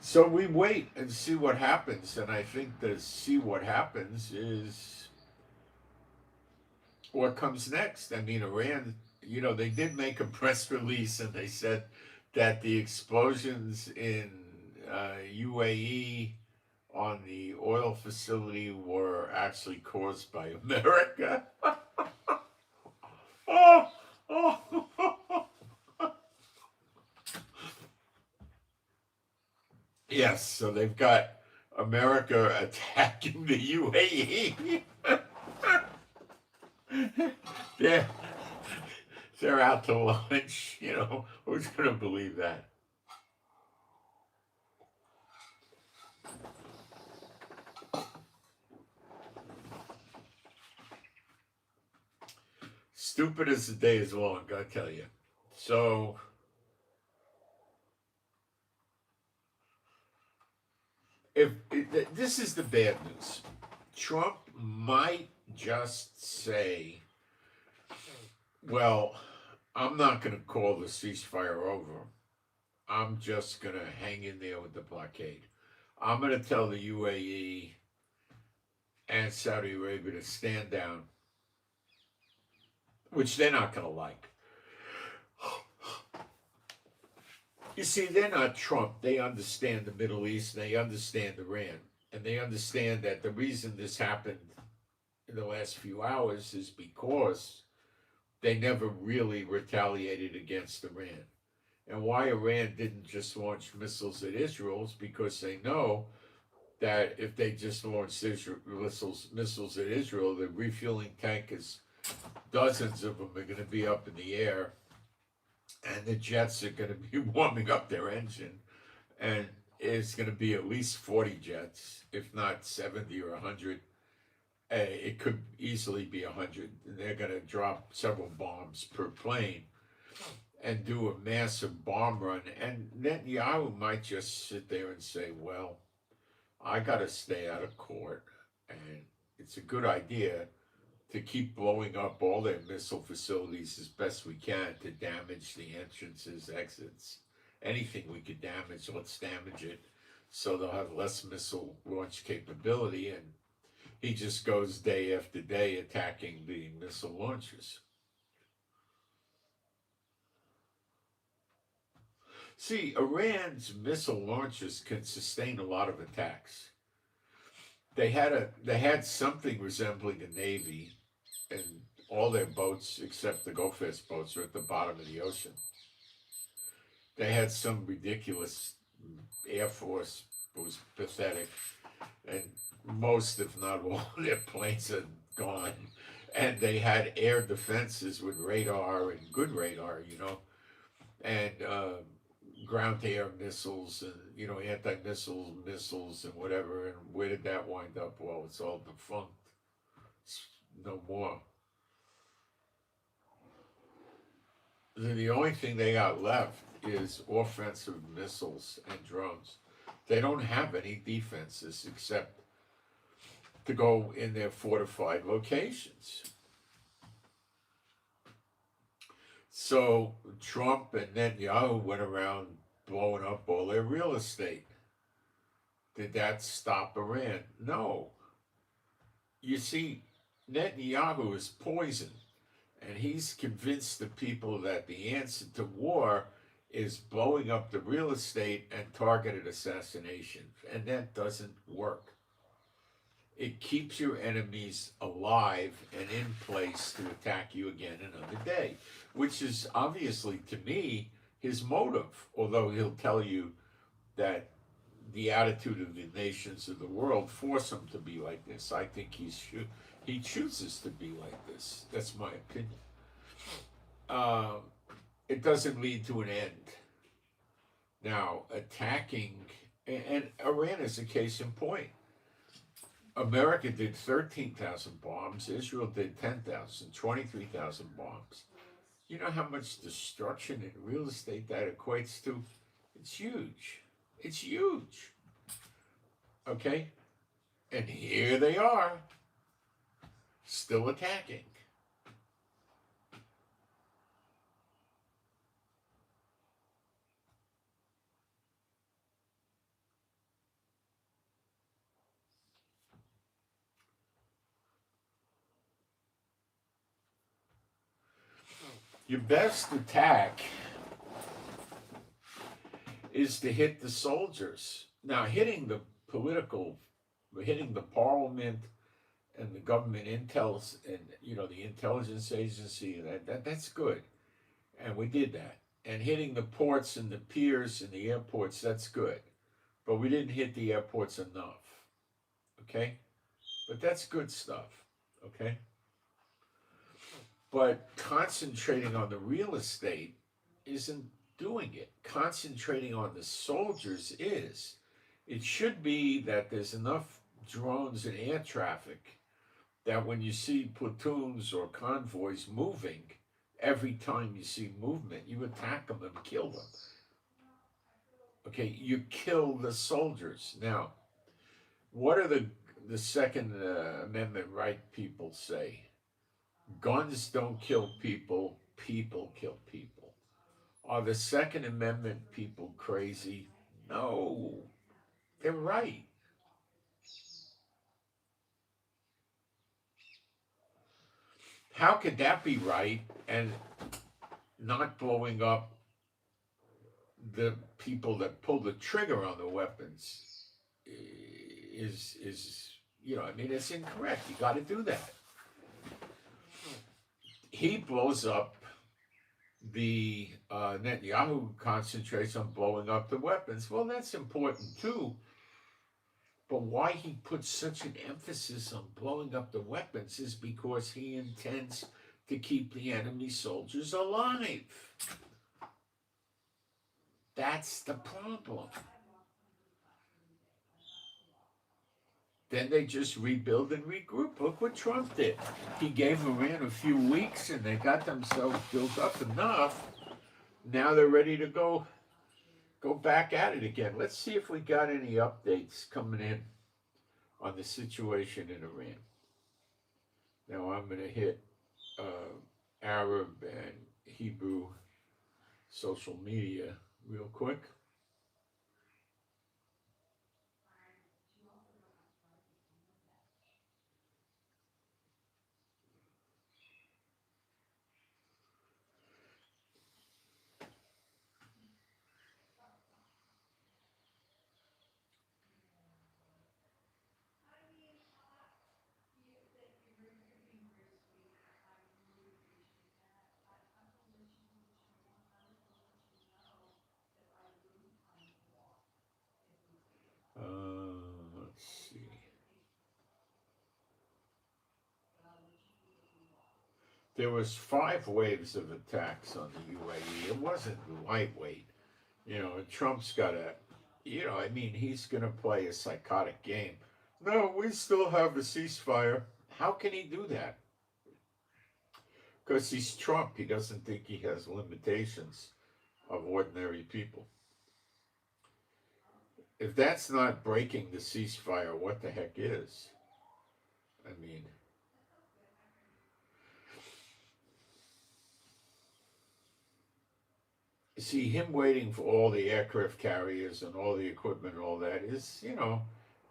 So we wait and see what happens, and I think the see what happens is what comes next. I mean, Iran, they did make a press release and they said that the explosions in UAE on the oil facility were actually caused by America. oh, oh. Yes, so they've got America attacking the UAE. they're, they're out to lunch. Who's going to believe that? Stupid as the day is long, I tell you. So, this is the bad news. Trump might just say, well, I'm not going to call the ceasefire over. I'm just going to hang in there with the blockade. I'm going to tell the UAE and Saudi Arabia to stand down, which they're not going to like. You see, they're not Trump. They understand the Middle East, and they understand Iran, and they understand that the reason this happened in the last few hours is because they never really retaliated against Iran. And why Iran didn't just launch missiles at Israel is because they know that if they just launched missiles at Israel, the refueling tankers, dozens of them are going to be up in the air, and the jets are going to be warming up their engine, and it's going to be at least 40 jets, if not 70 or 100. It could easily be 100. And they're going to drop several bombs per plane and do a massive bomb run. And Netanyahu might just sit there and say, well, I got to stay out of court, and it's a good idea to keep blowing up all their missile facilities as best we can to damage the entrances, exits. Anything we could damage, let's damage it so they'll have less missile launch capability. And he just goes day after day attacking the missile launchers. See, Iran's missile launchers can sustain a lot of attacks. They had something resembling a navy, and all their boats, except the go-fast boats, are at the bottom of the ocean. They had some ridiculous Air Force. It was pathetic. And most, if not all, their planes are gone. And they had air defenses with radar and good radar, and ground-to-air missiles and, anti-missile missiles and whatever. And where did that wind up? Well, it's all defunct. It's no more. The only thing they got left is offensive missiles and drones. They don't have any defenses except to go in their fortified locations. So Trump and Netanyahu went around blowing up all their real estate. Did that stop Iran? No. You see, Netanyahu is poison, and he's convinced the people that the answer to war is blowing up the real estate and targeted assassination, and that doesn't work. It keeps your enemies alive and in place to attack you again another day, which is obviously, to me, his motive, although he'll tell you that the attitude of the nations of the world force him to be like this. I think he chooses to be like this. That's my opinion. Uh, it doesn't lead to an end. Now, attacking, and Iran is a case in point. America did 13,000 bombs. Israel did 10,000, 23,000 bombs. You know how much destruction in real estate that equates to? It's huge. It's huge. Okay? And here they are, still attacking. Your best attack is to hit the soldiers. Now, hitting the parliament and the government intels and the intelligence agency, that's good, and we did that. And hitting the ports and the piers and the airports, that's good, but we didn't hit the airports enough. Okay, but that's good stuff. Okay, but concentrating on the real estate isn't doing it. Concentrating on the soldiers is. It should be that there's enough drones and air traffic that when you see platoons or convoys moving, every time you see movement, you attack them and kill them. Okay, you kill the soldiers. Now, what are the Second Amendment right people say? Guns don't kill people, people kill people. Are the Second Amendment people crazy? No, they're right. How could that be right and not blowing up the people that pull the trigger on the weapons is I mean, it's incorrect. You got to do that. He blows up the Netanyahu concentrates on blowing up the weapons. Well, that's important too. But why he puts such an emphasis on blowing up the weapons is because he intends to keep the enemy soldiers alive. That's the problem. Then they just rebuild and regroup. Look what Trump did. He gave Iran a few weeks and they got themselves built up enough. Now they're ready to go back at it again. Let's see if we got any updates coming in on the situation in Iran. Now I'm going to hit Arab and Hebrew social media real quick. Let's see. There was 5 waves of attacks on the UAE. It wasn't lightweight. Trump's got I mean, he's going to play a psychotic game. No, we still have a ceasefire. How can he do that? Because he's Trump. He doesn't think he has limitations of ordinary people. If that's not breaking the ceasefire, what the heck is? I mean, see, him waiting for all the aircraft carriers and all the equipment and all that is,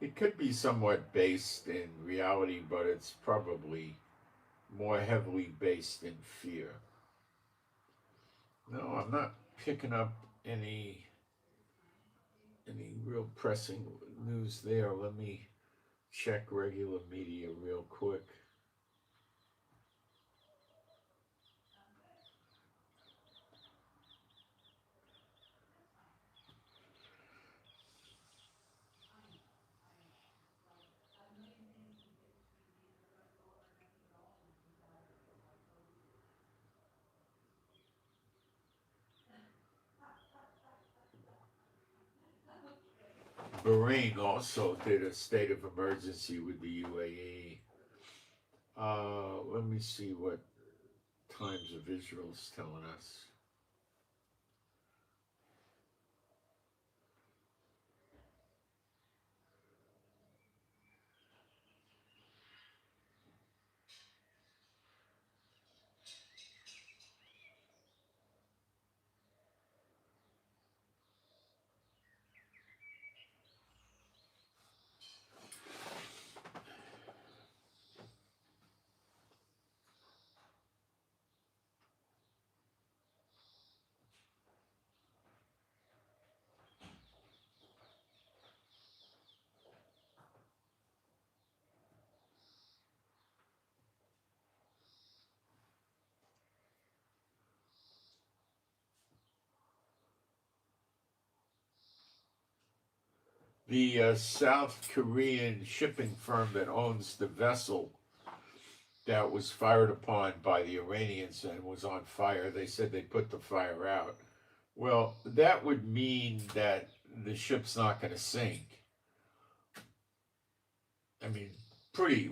it could be somewhat based in reality, but it's probably more heavily based in fear. No, I'm not picking up any real pressing news there. Let me check regular media real quick. Bahrain also did a state of emergency with the UAE. Let me see what Times of Israel's telling us. The South Korean shipping firm that owns the vessel that was fired upon by the Iranians and was on fire, they said they put the fire out. Well, that would mean that the ship's not going to sink. I mean,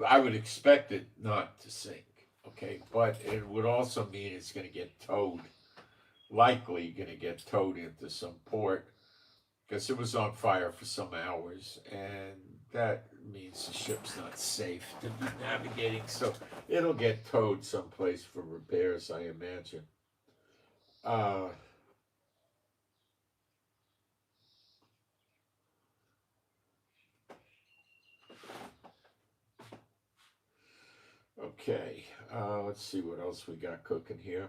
I would expect it not to sink, okay? But it would also mean it's going to get towed, likely going to get towed into some port because it was on fire for some hours, and that means the ship's not safe to be navigating, so it'll get towed someplace for repairs, I imagine. Okay, let's see what else we got cooking here.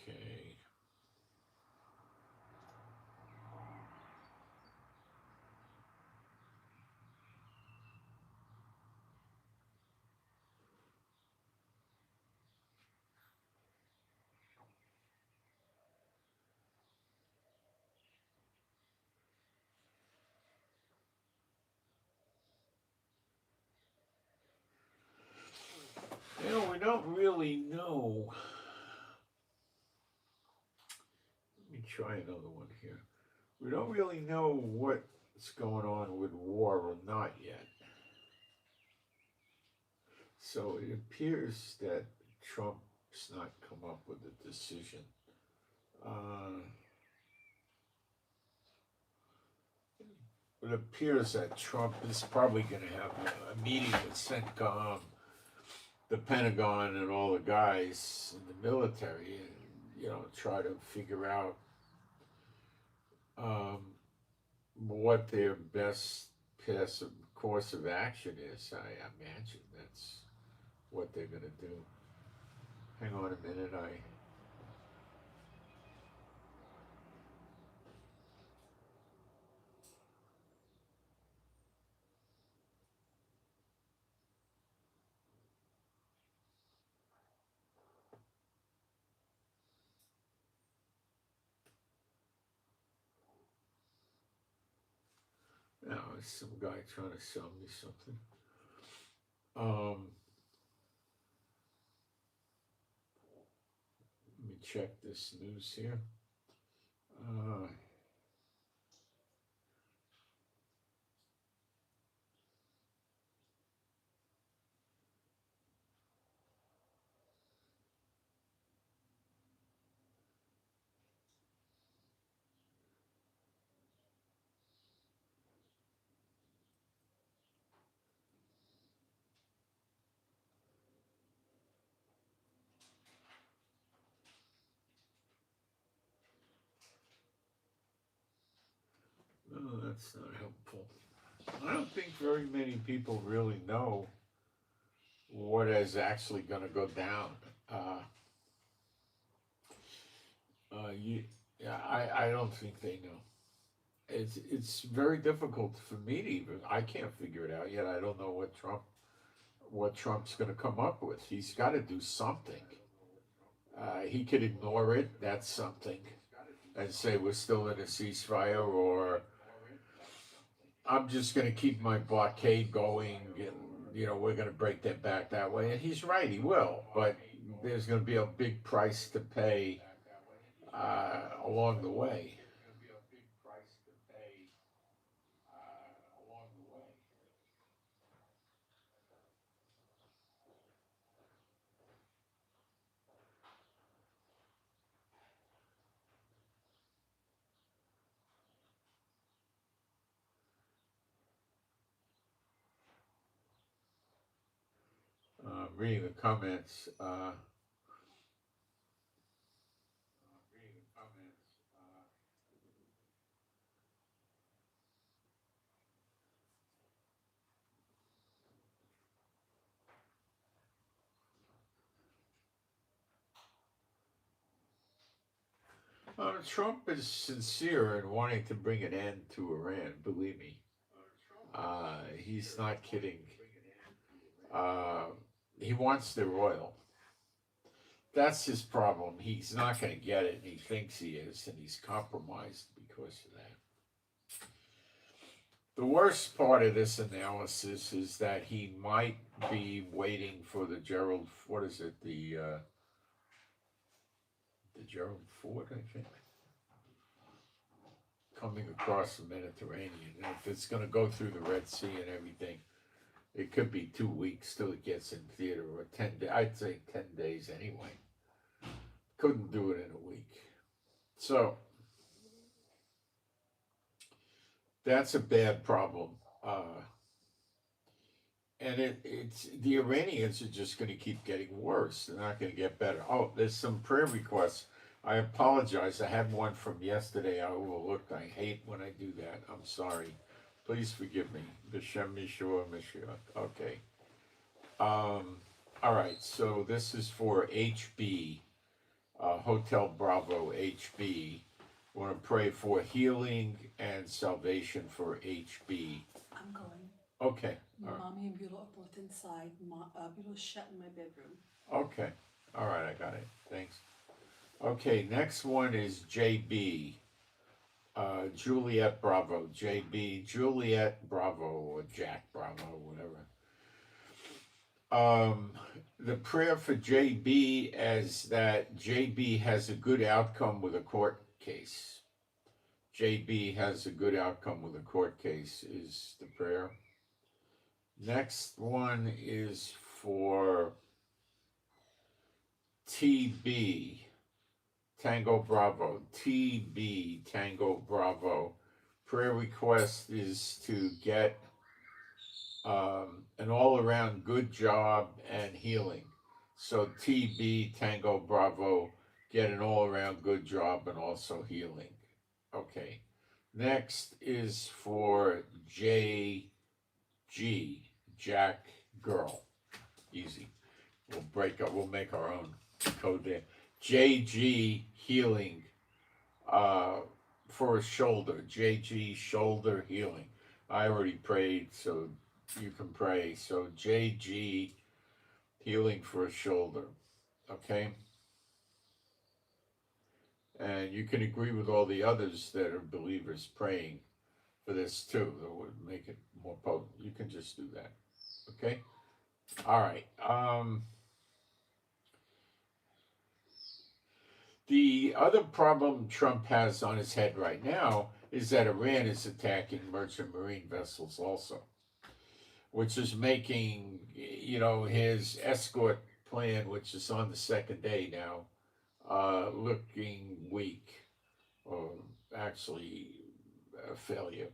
Okay. We don't really know. Let me try another one here. We don't really know what's going on with war or not yet. So it appears that Trump's not come up with a decision. It appears that Trump is probably going to have a meeting with CENTCOM, the Pentagon, and all the guys in the military, and try to figure out what their best course of action is. I imagine that's what they're going to do. Hang on a minute, there's some guy trying to sell me something. Let me check this news here. Uh, oh, that's not helpful. I don't think very many people really know what is actually going to go down. Uh, you, yeah, I don't think they know. It's very difficult for me to even. I can't figure it out yet. I don't know what Trump's going to come up with. He's got to do something. He could ignore it. That's something, and say we're still in a ceasefire, or I'm just going to keep my blockade going, and we're going to break their back that way. And he's right. He will, but there's going to be a big price to pay along the way. Reading the comments. Trump is sincere in wanting to bring an end to Iran, believe me. He's not kidding. Uh, he wants their oil. That's his problem. He's not going to get it, and he thinks he is, and he's compromised because of that. The worst part of this analysis is that he might be waiting for the Gerald Ford, I think, coming across the Mediterranean. And if it's going to go through the Red Sea and everything, it could be 2 weeks till it gets in theater, or 10 days. I'd say 10 days anyway. Couldn't do it in a week. So that's a bad problem. And it's the Iranians are just going to keep getting worse. They're not going to get better. Oh, there's some prayer requests. I apologize. I had one from yesterday. I overlooked. I hate when I do that. I'm sorry. Please forgive me. B'Shem Yeshua Mashiach. Okay. All right. So this is for HB, Hotel Bravo HB. I want to pray for healing and salvation for HB. I'm going. Okay. Mommy and Beulah are both inside. Beulah's shut in my bedroom. Okay. All right, I got it. Thanks. Okay, next one is JB. Juliet Bravo. JB, Juliet Bravo, or Jack Bravo, whatever. The prayer for JB is that JB has a good outcome with a court case. JB has a good outcome with a court case is the prayer. Next one is for TB, Tango Bravo. TB, Tango Bravo. Prayer request is to get an all-around good job and healing. So TB, Tango Bravo, get an all-around good job and also healing. Okay. Next is for JG, Jack Girl. Easy. We'll make our own code there. JG healing for a shoulder. JG shoulder healing. I already prayed, so you can pray. So JG healing for a shoulder. Okay? And you can agree with all the others that are believers praying for this too. That would make it more potent. You can just do that. Okay? All right. The other problem Trump has on his head right now is that Iran is attacking merchant marine vessels also, which is making, his escort plan, which is on the second day now, looking weak, or actually a failure,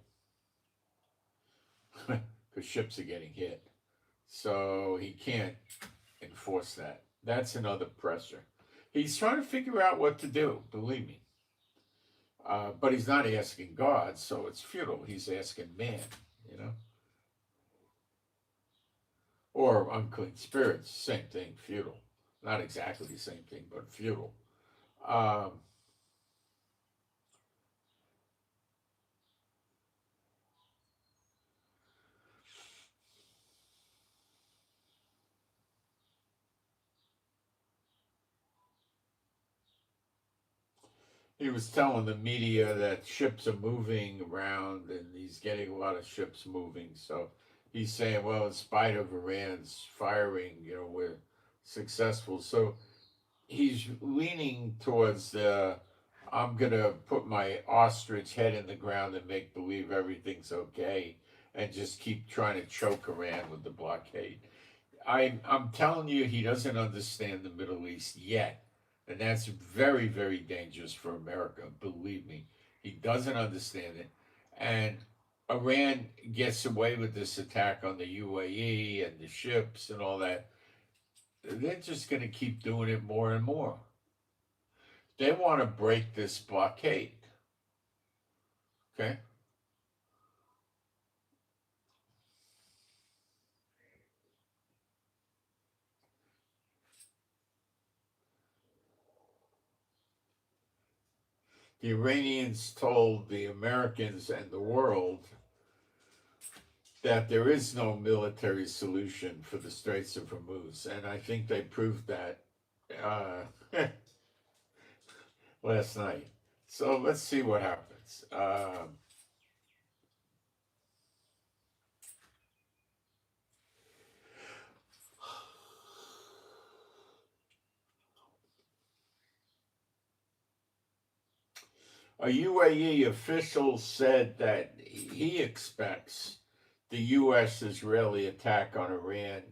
because ships are getting hit. So he can't enforce that. That's another pressure. He's trying to figure out what to do, believe me. But he's not asking God, so it's futile. He's asking man, you know? Or unclean spirits, same thing, futile. Not exactly the same thing, but futile. Um, he was telling the media that ships are moving around and he's getting a lot of ships moving. So he's saying, well, in spite of Iran's firing, we're successful. So he's leaning towards I'm going to put my ostrich head in the ground and make believe everything's okay and just keep trying to choke Iran with the blockade. I'm telling you, he doesn't understand the Middle East yet. And that's very, very dangerous for America. Believe me, he doesn't understand it. And Iran gets away with this attack on the UAE and the ships and all that. They're just going to keep doing it more and more. They want to break this blockade. Okay? The Iranians told the Americans and the world that there is no military solution for the Straits of Hormuz, and I think they proved that last night. So let's see what happens. A UAE official said that he expects the U.S. Israeli attack on Iran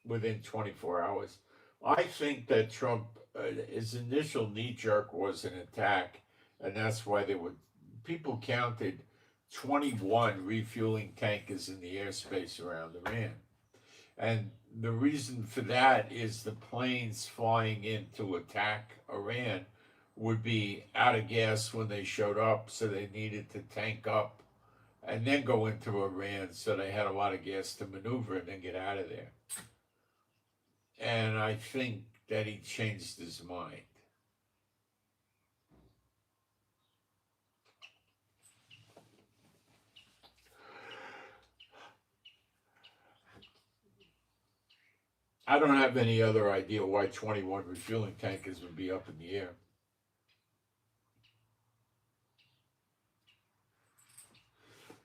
within 24 hours. I think that Trump, his initial knee jerk was an attack, and that's why people counted 21 refueling tankers in the airspace around Iran. And the reason for that is the planes flying in to attack Iran would be out of gas when they showed up, so they needed to tank up and then go into Iran, so they had a lot of gas to maneuver and then get out of there. And I think that he changed his mind. I don't have any other idea why 21 refueling tankers would be up in the air.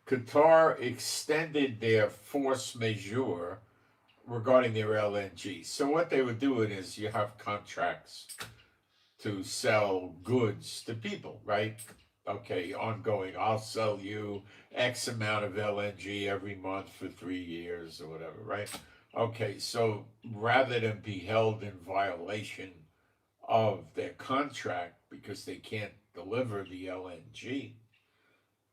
Qatar extended their force majeure regarding their LNG. So what they were doing is you have contracts to sell goods to people, right? Okay, ongoing. I'll sell you X amount of LNG every month for 3 years or whatever, right? Okay, so rather than be held in violation of their contract because they can't deliver the LNG,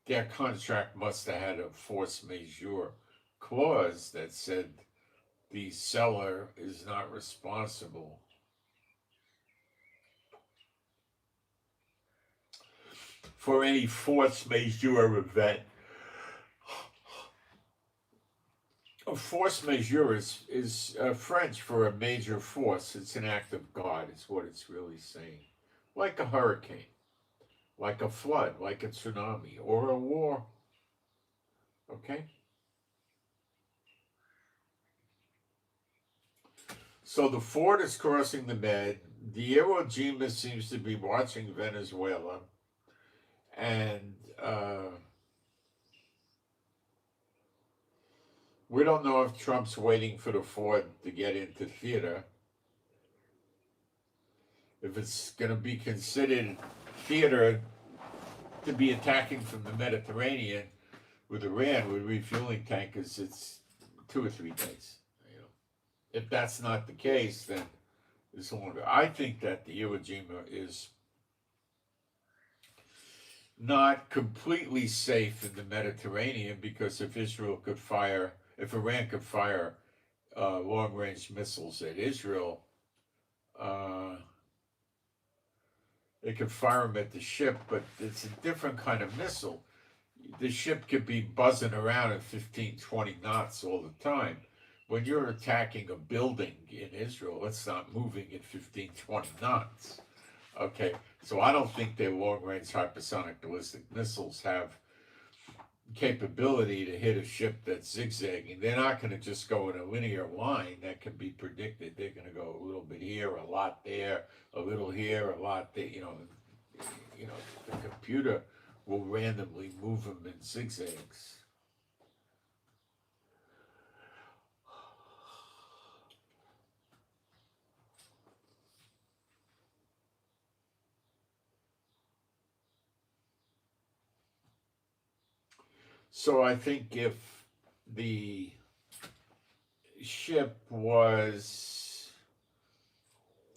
their contract must have had a force majeure clause that said the seller is not responsible for any force majeure event. A force majeure is French for a major force. It's an act of God, is what it's really saying. Like a hurricane, like a flood, like a tsunami, or a war. Okay? So the Ford is crossing the Med. The Iwo Jima seems to be watching Venezuela. And we don't know if Trump's waiting for the Ford to get into theater. if it's going to be considered theater to be attacking from the Mediterranean with Iran with refueling tankers, it's 2 or 3 days. You know, if that's not the case, then it's longer. I think that the Iwo Jima is not completely safe in the Mediterranean, because if Iran could fire long-range missiles at Israel, uh, they could fire them at the ship, but it's a different kind of missile. The ship could be buzzing around at 15, 20 knots all the time. When you're attacking a building in Israel, it's not moving at 15, 20 knots. Okay, so I don't think their long-range hypersonic ballistic missiles have capability to hit a ship that's zigzagging. They're not going to just go in a linear line that can be predicted. They're going to go a little bit here, a lot there, a little here, a lot there. You know, the computer will randomly move them in zigzags. So I think if the ship was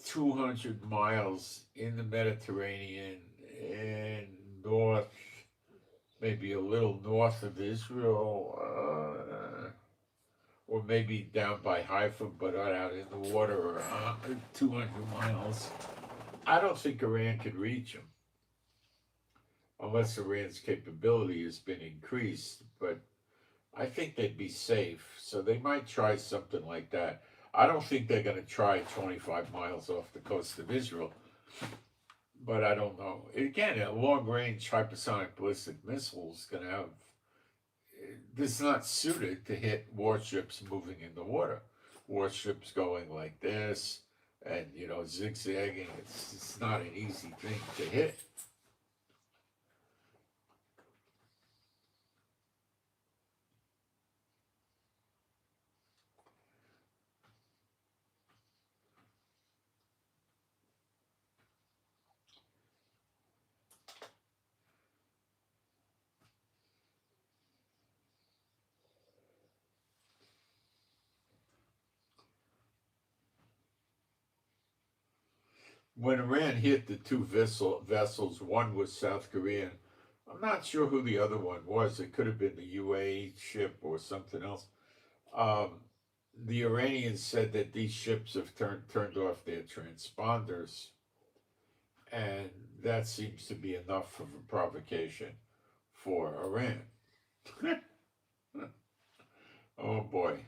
200 miles in the Mediterranean and north, maybe a little north of Israel, or maybe down by Haifa, but not out in the water, 200 miles, I don't think Iran could reach them, unless Iran's capability has been increased. But I think they'd be safe, so they might try something like that. I don't think they're going to try 25 miles off the coast of Israel, but I don't know. Again, a long-range hypersonic ballistic missile is going to have, this is not suited to hit warships moving in the water. Warships going like this and, zigzagging, it's not an easy thing to hit. When Iran hit the 2 vessels, one was South Korean. I'm not sure who the other one was. It could have been the UAE ship or something else. The Iranians said that these ships have turned off their transponders, and that seems to be enough of a provocation for Iran. Oh boy.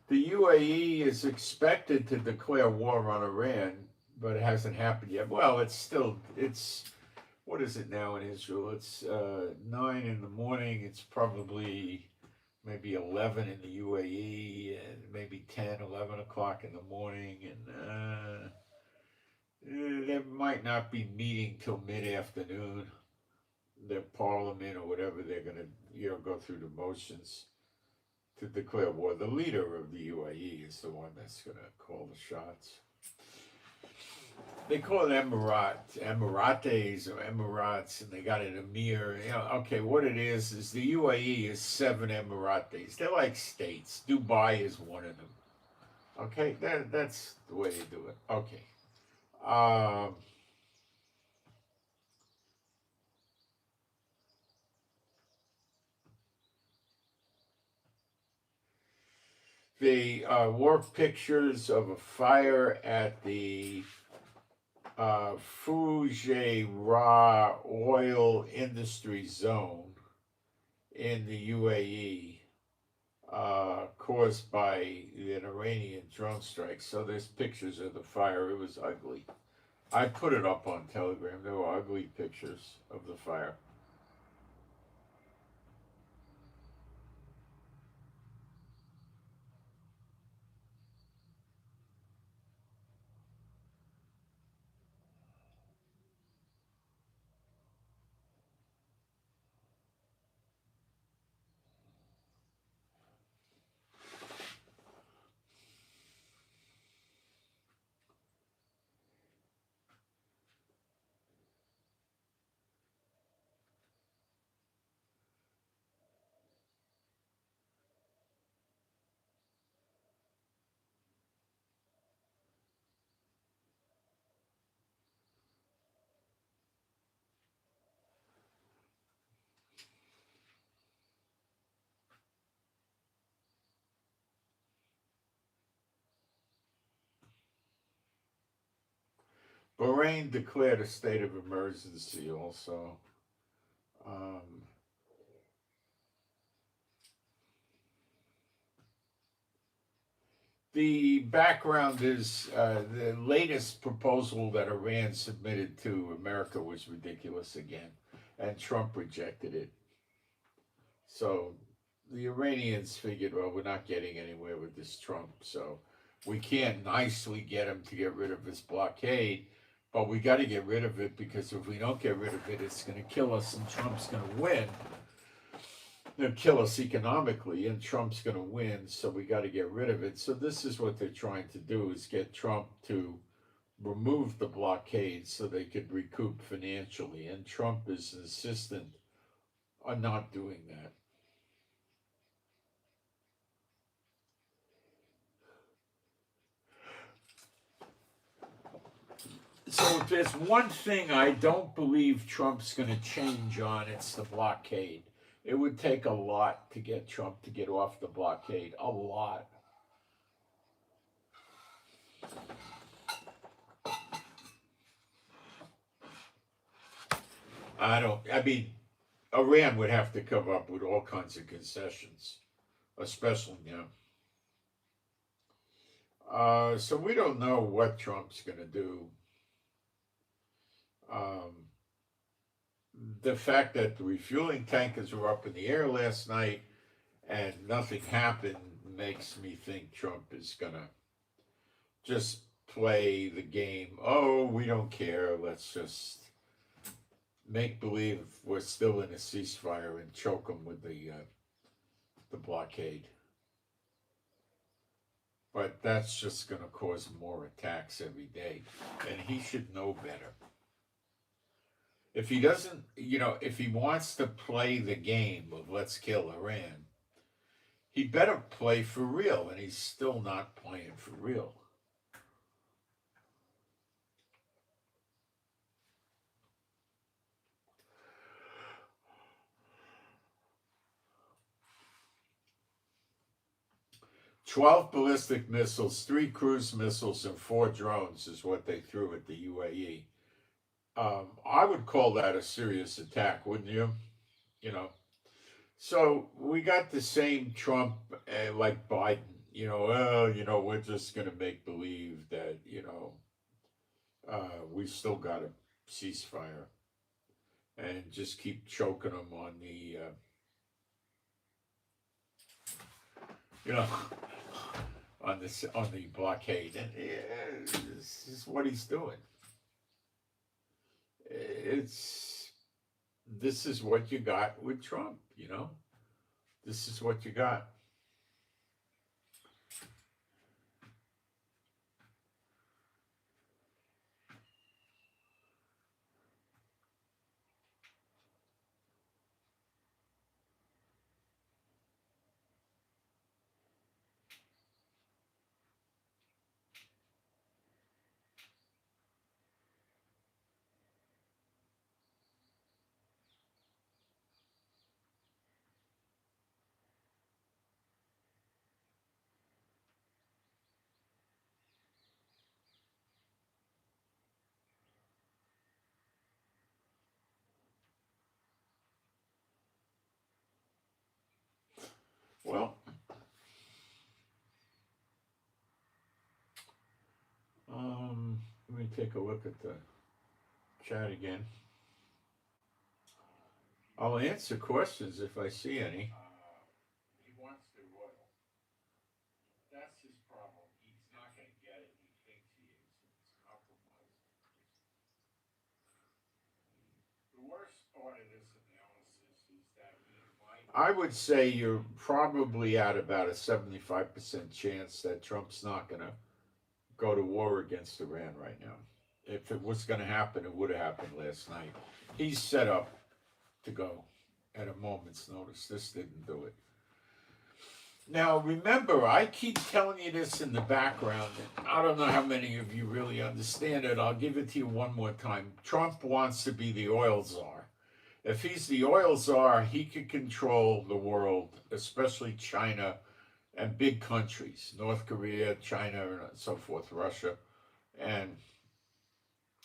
The UAE is expected to declare war on Iran, but it hasn't happened yet. Well, it's what is it now in Israel? It's 9 in the morning. It's probably maybe 11 in the UAE, and maybe 10, 11 o'clock in the morning. And they might not be meeting till mid-afternoon. Their parliament or whatever, they're going to go through the motions to declare war. The leader of the UAE is the one that's going to call the shots. They call it Emirates or Emirates, and they got an emir. Okay, what it is the UAE is 7 Emirates. They're like states. Dubai is one of them. Okay, that's the way they do it. Okay. They wore pictures of a fire at the Fujairah oil industry zone in the UAE, caused by an Iranian drone strike. So there's pictures of the fire. It was ugly. I put it up on Telegram. There were ugly pictures of the fire. Bahrain declared a state of emergency also. Um, the background is the latest proposal that Iran submitted to America was ridiculous again, and Trump rejected it. So the Iranians figured, well, we're not getting anywhere with this Trump, so we can't nicely get him to get rid of his blockade, but we got to get rid of it because if we don't get rid of it, it's going to kill us and Trump's going to win. They'll kill us economically and Trump's going to win, so we got to get rid of it. So this is what they're trying to do, is get Trump to remove the blockade so they could recoup financially, and Trump is insistent on not doing that. So if there's one thing I don't believe Trump's going to change on, it's the blockade. It would take a lot to get Trump to get off the blockade. A lot. I mean, Iran would have to come up with all kinds of concessions, especially now. So we don't know what Trump's going to do. Um, the fact that the refueling tankers were up in the air last night and nothing happened makes me think Trump is going to just play the game. Oh, we don't care. Let's just make believe we're still in a ceasefire and choke them with the blockade. But that's just going to cause more attacks every day, and he should know better. If he doesn't, if he wants to play the game of let's kill Iran, he better play for real, and he's still not playing for real. "12 ballistic missiles, 3 cruise missiles, and 4 drones is what they threw at the UAE. I would call that a serious attack, wouldn't you? You know, so we got the same Trump like Biden. We're just going to make believe that we still got a ceasefire and just keep choking them on the you know on the blockade, and this is what he's doing. This is what you got with Trump. This is what you got. Well, let me take a look at the chat again. I'll answer questions if I see any. He wants the oil. That's his problem. He's not going to get it. He thinks he is. It's compromised. The worst part of this analysis is that I would say you're probably at about a 75% chance that Trump's not going to go to war against Iran right now. If it was going to happen, it would have happened last night. He's set up to go at a moment's notice. This didn't do it. Now, remember, I keep telling you this in the background, and I don't know how many of you really understand it. I'll give it to you one more time. Trump wants to be the oil czar. If he's the oil czar, he could control the world, especially China and big countries, North Korea, China, and so forth, Russia. And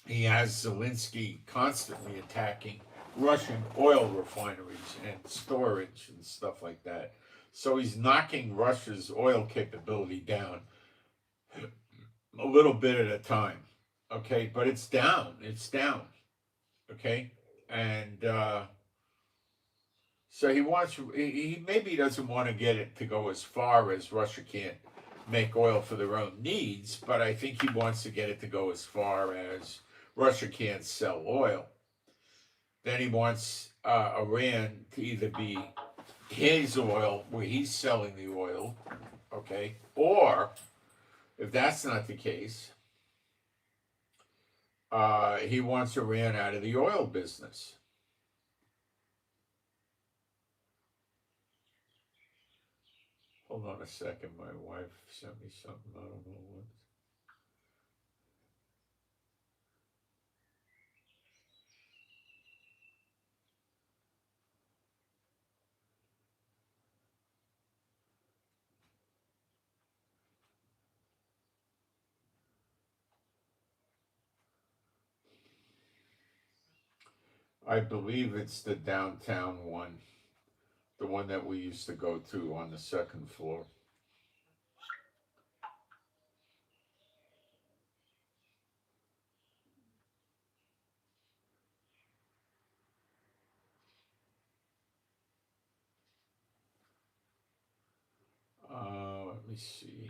he has Zelensky constantly attacking Russian oil refineries and storage and stuff like that. So he's knocking Russia's oil capability down a little bit at a time. Okay, but it's down. It's down. Okay, and so he maybe doesn't want to get it to go as far as Russia can't make oil for their own needs, but I think he wants to get it to go as far as Russia can't sell oil. Then he wants Iran to either be his oil, where he's selling the oil, okay, or if that's not the case, he wants Iran out of the oil business. Hold on a second, my wife sent me something, I don't know what. I believe it's the downtown one, the one that we used to go to on the second floor. Let me see.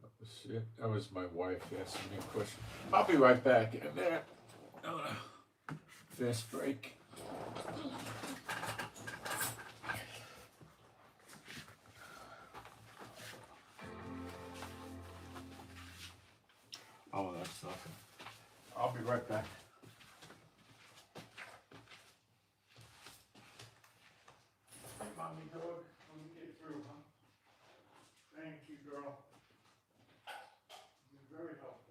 That was it. That was my wife asking me a question. I'll be right back in a minute. Fast break. Oh, that's nothing. I'll be right back. Hey, mommy dog, let me get through, huh? Thank you, girl. You're very helpful.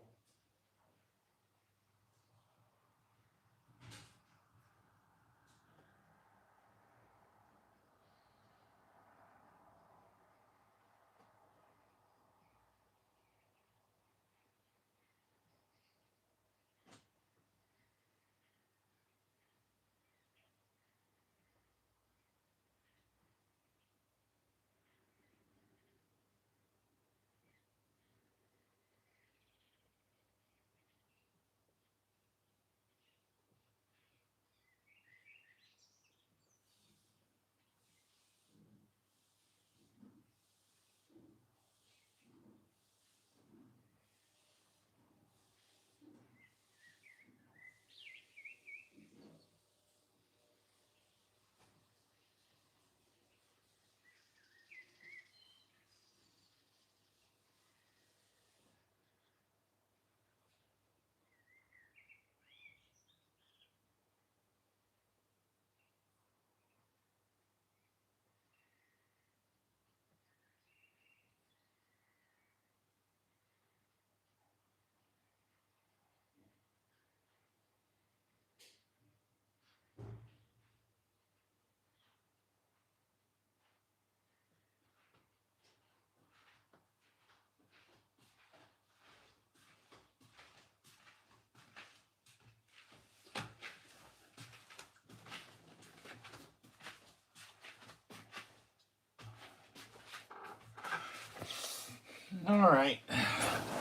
All right.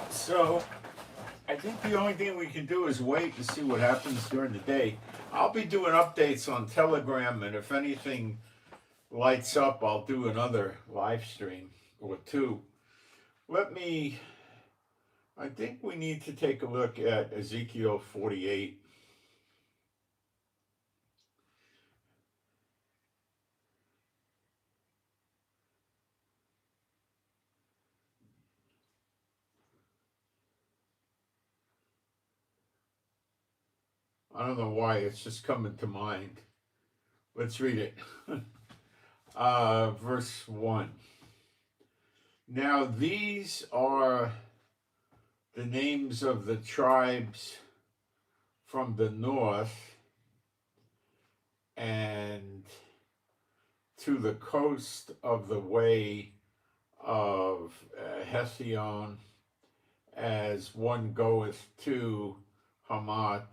So I think the only thing we can do is wait and see what happens during the day. I'll be doing updates on Telegram, and if anything lights up, I'll do another live stream or two. I think we need to take a look at Ezekiel 48. I don't know why, it's just coming to mind. Let's read it. Verse 1. Now these are the names of the tribes from the north and to the coast of the way of Hethion, as one goeth to Hazarenan,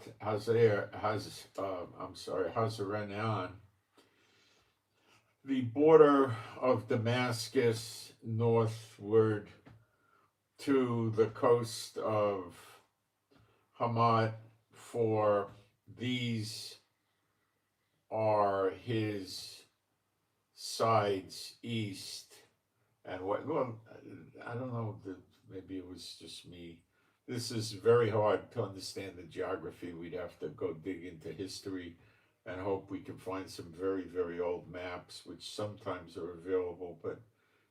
the border of Damascus northward to the coast of Hamat, for these are his sides east and what. Well, I don't know. Maybe it was just me. This is very hard to understand the geography. We'd have to go dig into history and hope we can find some very, very old maps, which sometimes are available, but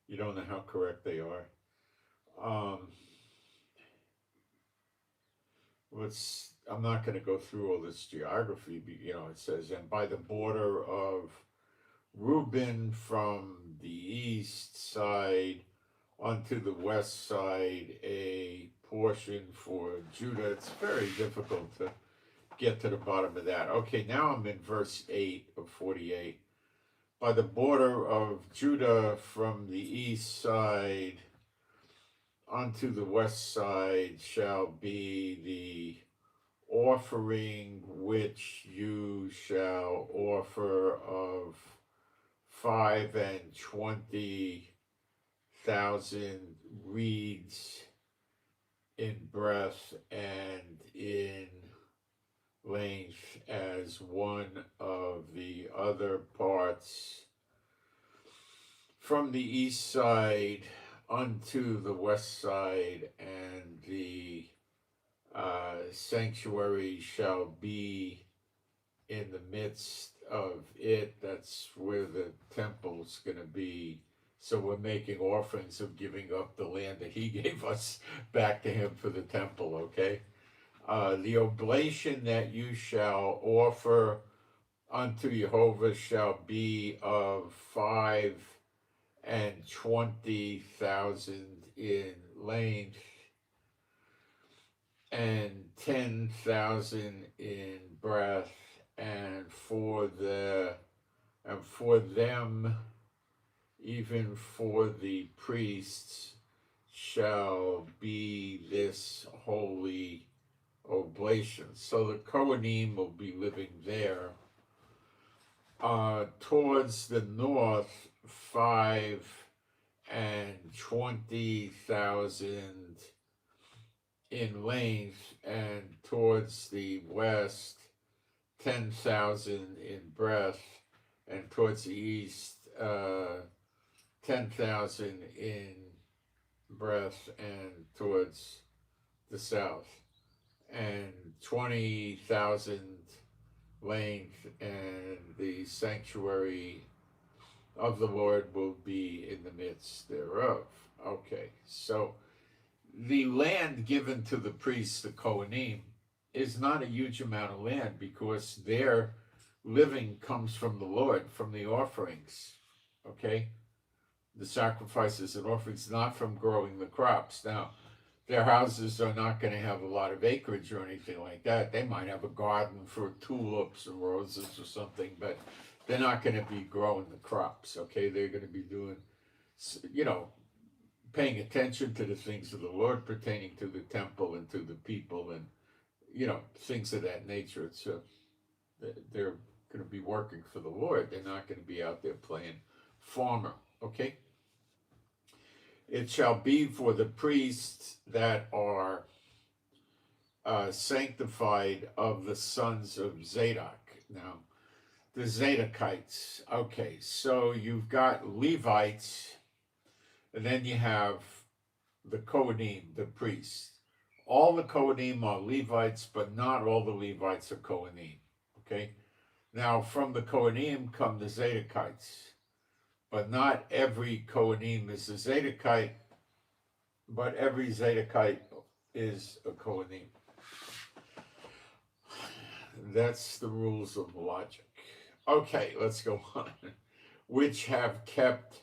you don't know how correct they are. I'm not going to go through all this geography. It says, and by the border of Reuben from the east side onto the west side, a portion for Judah. It's very difficult to get to the bottom of that. Okay, now I'm in verse 8 of 48. By the border of Judah from the east side onto the west side shall be the offering which you shall offer of 20,000 reeds in breadth and in length, as one of the other parts from the east side unto the west side, and the sanctuary shall be in the midst of it. That's where the temple's going to be. So we're making offerings of giving up the land that he gave us back to him for the temple, okay? The oblation that you shall offer unto Jehovah shall be of 25,000 in length and 10,000 in breadth, and for them, even for the priests, shall be this holy oblation. So the Kohanim will be living there. Towards the north, 25,000 in length, and towards the west, 10,000 in breadth, and towards the east, 10,000 in breadth, and towards the south, and 20,000 length, and the sanctuary of the Lord will be in the midst thereof. Okay, so the land given to the priests, the Kohanim, is not a huge amount of land, because their living comes from the Lord, from the offerings, okay? The sacrifices and offerings, not from growing the crops. Now, their houses are not going to have a lot of acreage or anything like that. They might have a garden for tulips or roses or something, but they're not going to be growing the crops, okay? They're going to be doing, paying attention to the things of the Lord pertaining to the temple and to the people, and things of that nature. It's they're going to be working for the Lord. They're not going to be out there playing farmer, okay? It shall be for the priests that are sanctified of the sons of Zadok. Now, the Zadokites. Okay, so you've got Levites, and then you have the Kohanim, the priests. All the Kohanim are Levites, but not all the Levites are Kohanim. Okay? Now, from the Kohanim come the Zadokites, but not every Kohanim is a Zadokite, but every Zadokite is a Kohanim. That's the rules of logic. Okay, let's go on. Which have kept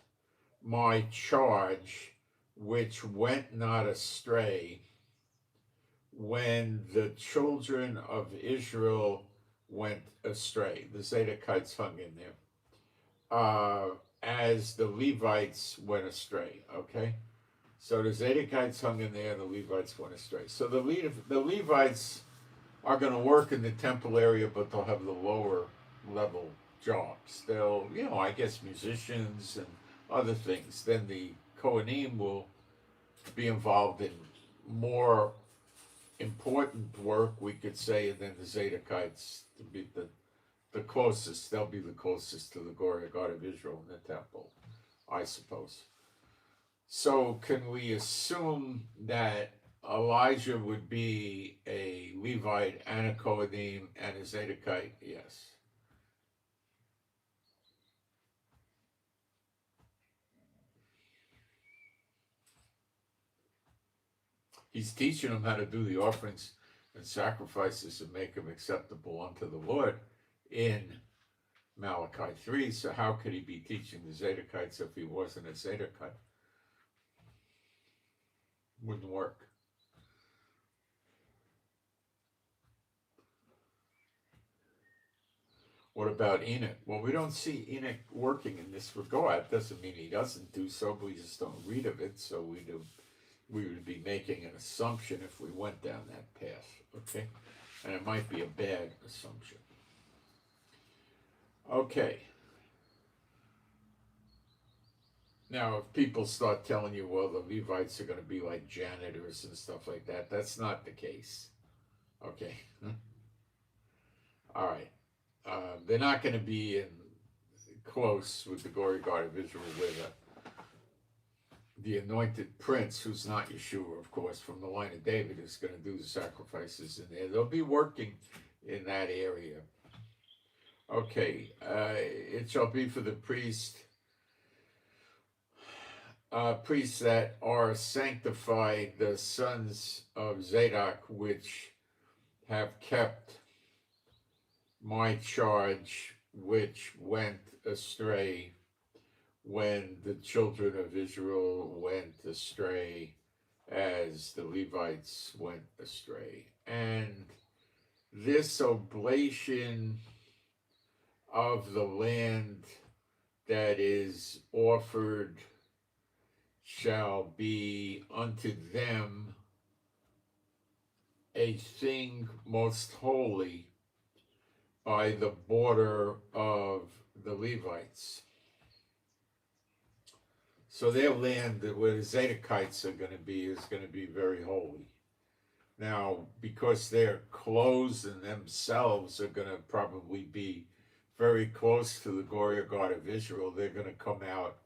my charge, which went not astray, when the children of Israel went astray. The Zadokites hung in there. As the Levites went astray, okay? So the Zadokites hung in there, and the Levites went astray. So the Levites are going to work in the temple area, but they'll have the lower level jobs. They'll, I guess musicians and other things. Then the Kohanim will be involved in more important work, we could say, and then the Zadokites to be the closest. They'll be the closest to the glory of God of Israel in the temple, I suppose. So can we assume that Elijah would be a Levite and a Kohanim and a Zadokite? Yes. He's teaching them how to do the offerings and sacrifices and make them acceptable unto the Lord in Malachi 3. So how could he be teaching the Zadokites if he wasn't a Zadokite? Wouldn't work. What about Enoch? Well, we don't see Enoch working in this regard. Doesn't mean he doesn't do so, but we just don't read of it, so we would be making an assumption if we went down that path, okay? And it might be a bad assumption. Okay. Now, if people start telling you, well, the Levites are going to be like janitors and stuff like that, that's not the case. Okay. All right. They're not going to be in close with the glory God of Israel with the anointed prince, who's not Yeshua, of course, from the line of David, is going to do the sacrifices in there. They'll be working in that area. Okay. It shall be for the priests that are sanctified, the sons of Zadok, which have kept my charge, which went astray when the children of Israel went astray, as the Levites went astray. And this oblation of the land that is offered shall be unto them a thing most holy by the border of the Levites. So their land, where the Zadokites are going to be, is going to be very holy. Now, because their clothes and themselves are going to probably be very close to the glory of God of Israel, they're going to come out,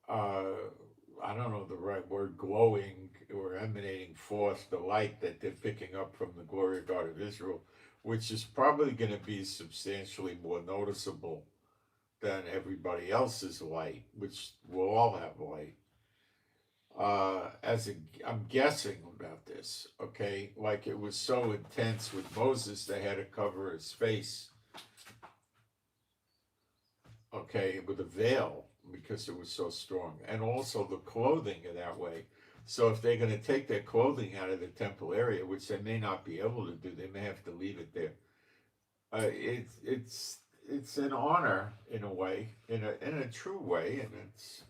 I don't know the right word, glowing or emanating forth the light that they're picking up from the glory of God of Israel, which is probably going to be substantially more noticeable than everybody else's light, which will all have light. I'm guessing about this, okay? Like it was so intense with Moses, they had to cover his face, okay, with a veil because it was so strong. And also the clothing in that way. So if they're going to take their clothing out of the temple area, which they may not be able to do, they may have to leave it there. It's an honor in a way, in a true way, and it's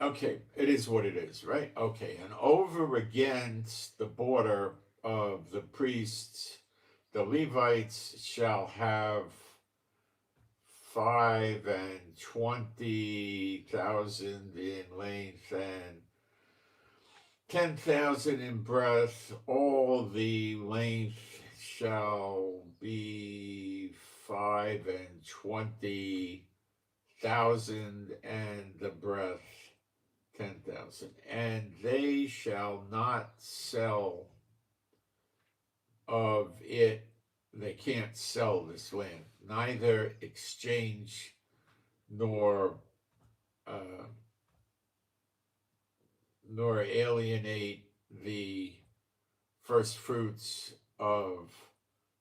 okay. It is what it is, right? Okay, and over against the border of the priests, the Levites shall have 520,000 in length and 10,000 in breadth. All the length shall be 520,000, and the breadth 10,000. And they shall not sell of it. They can't sell this land, neither exchange nor alienate the first fruits of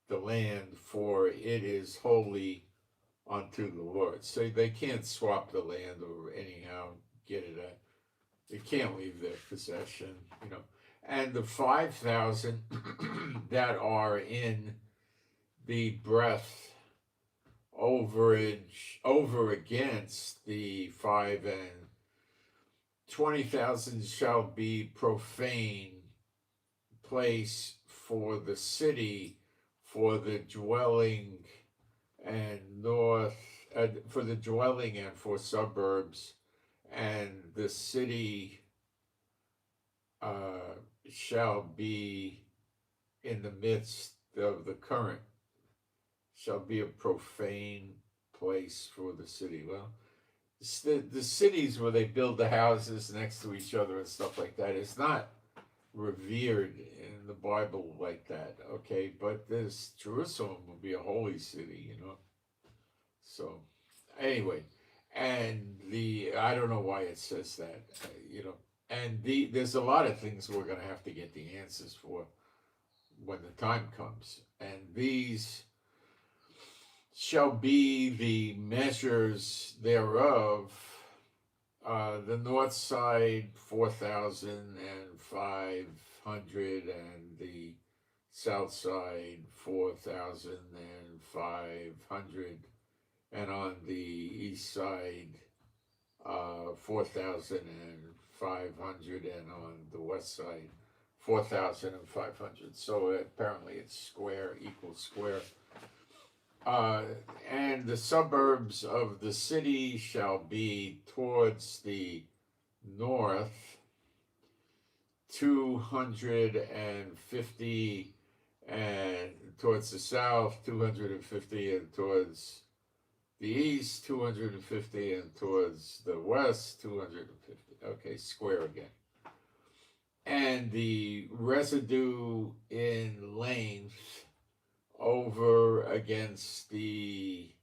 the land, for it is holy unto the Lord. So they can't swap the land or anyhow get it at. They can't leave their possession, you know. And the 5,000 that are in the breadth over against the 5,020,000 shall be profane place for the city, for the dwelling and for the dwelling and for suburbs, and the city shall be in the midst of the current, shall be a profane place for the city. Well, the cities where they build the houses next to each other and stuff like that is not revered in the Bible like that, okay? But this Jerusalem will be a holy city, you know. So, anyway, and I don't know why it says that, you know. And there's a lot of things we're going to have to get the answers for when the time comes. And these shall be the measures thereof. The north side 4,500, and the south side 4,500, and on the east side 4,500, and on the west side 4,500. So apparently it's square equals square. And the suburbs of the city shall be towards the north 250, and towards the south 250, and towards the east 250, and towards the west 250. Okay, square again. And the residue in length over against the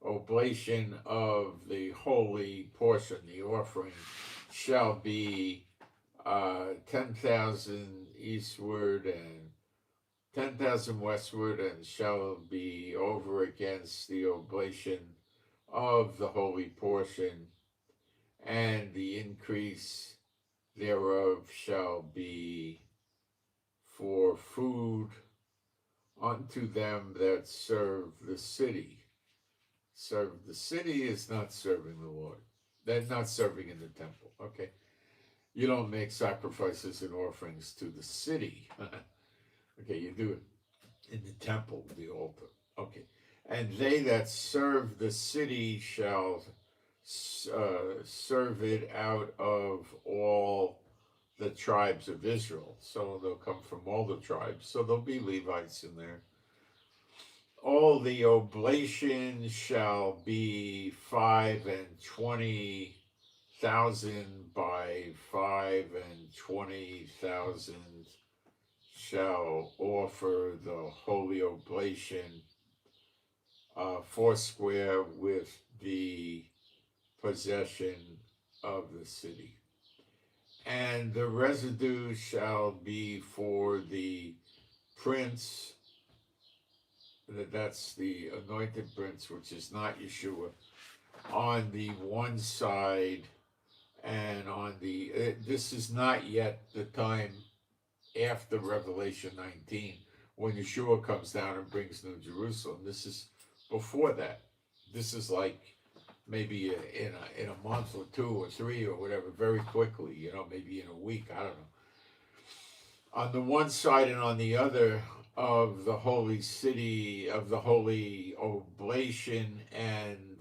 oblation of the holy portion, the offering, shall be 10,000 eastward and 10,000 westward, and shall be over against the oblation of the holy portion, and the increase thereof shall be for food unto them that serve the city. Serve the city is not serving the Lord. They're not serving in the temple, okay? You don't make sacrifices and offerings to the city. Okay, you do it in the temple, the altar. Okay. And they that serve the city shall serve it out of all the tribes of Israel. So they'll come from all the tribes. So there'll be Levites in there. All the oblation shall be 520,000 by 520,000 shall offer the holy oblation, foursquare with the possession of the city. And the residue shall be for the prince, that's the anointed prince, which is not Yeshua, on the one side, and on the, this is not yet the time after Revelation 19, when Yeshua comes down and brings New Jerusalem. This is before that. This is like maybe in a month or 2 or 3 or whatever, very quickly, you know, maybe in a week, I don't know. On the one side and on the other of the holy city, of the holy oblation, and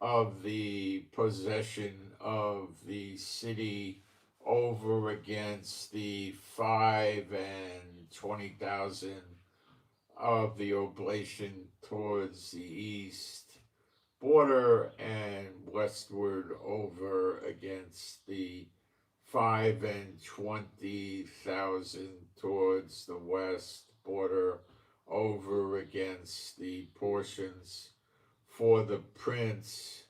of the possession of the city over against the 5 and 20,000 of the oblation towards the east border, and westward over against the 5 and 20,000 towards the west border, over against the portions for the prince.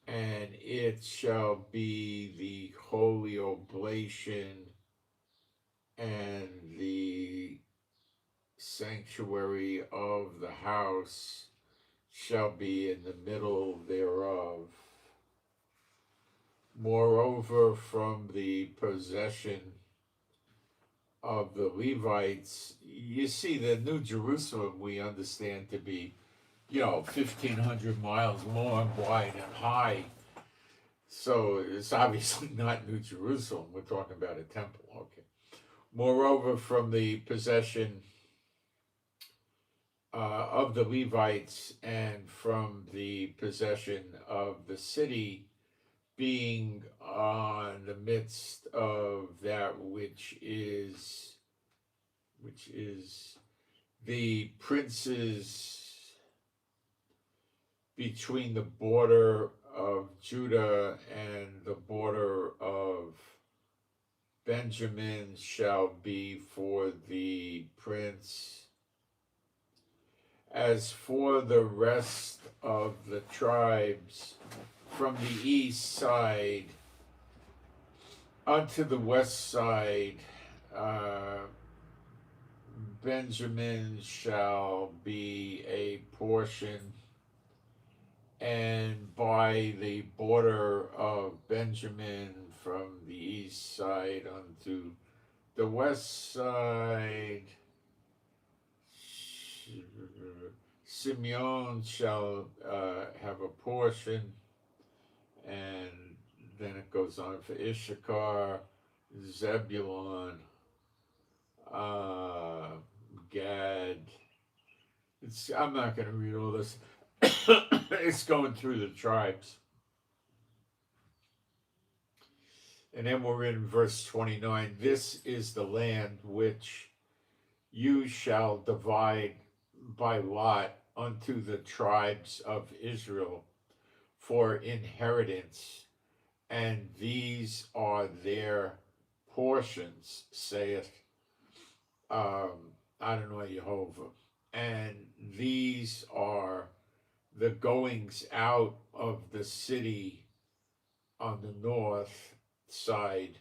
And it shall be the holy oblation, and the sanctuary of the house shall be in the middle thereof. Moreover, from the possession of the Levites, you see, the New Jerusalem we understand to be, 1,500 miles long, wide, and high. So it's obviously not New Jerusalem. We're talking about a temple. Okay. Moreover, from the possession of the Levites, and from the possession of the city, being on the midst of that which is the princes between the border of Judah and the border of Benjamin, shall be for the prince. As for the rest of the tribes, from the east side unto the west side, Benjamin shall be a portion, and by the border of Benjamin from the east side unto the west side, Simeon shall have a portion. And then it goes on for Issachar, Zebulon, Gad. I'm not going to read all this. It's going through the tribes. And then we're in verse 29. This is the land which you shall divide by lot unto the tribes of Israel for inheritance, and these are their portions, saith Adonai Jehovah. And these are the goings out of the city on the north side,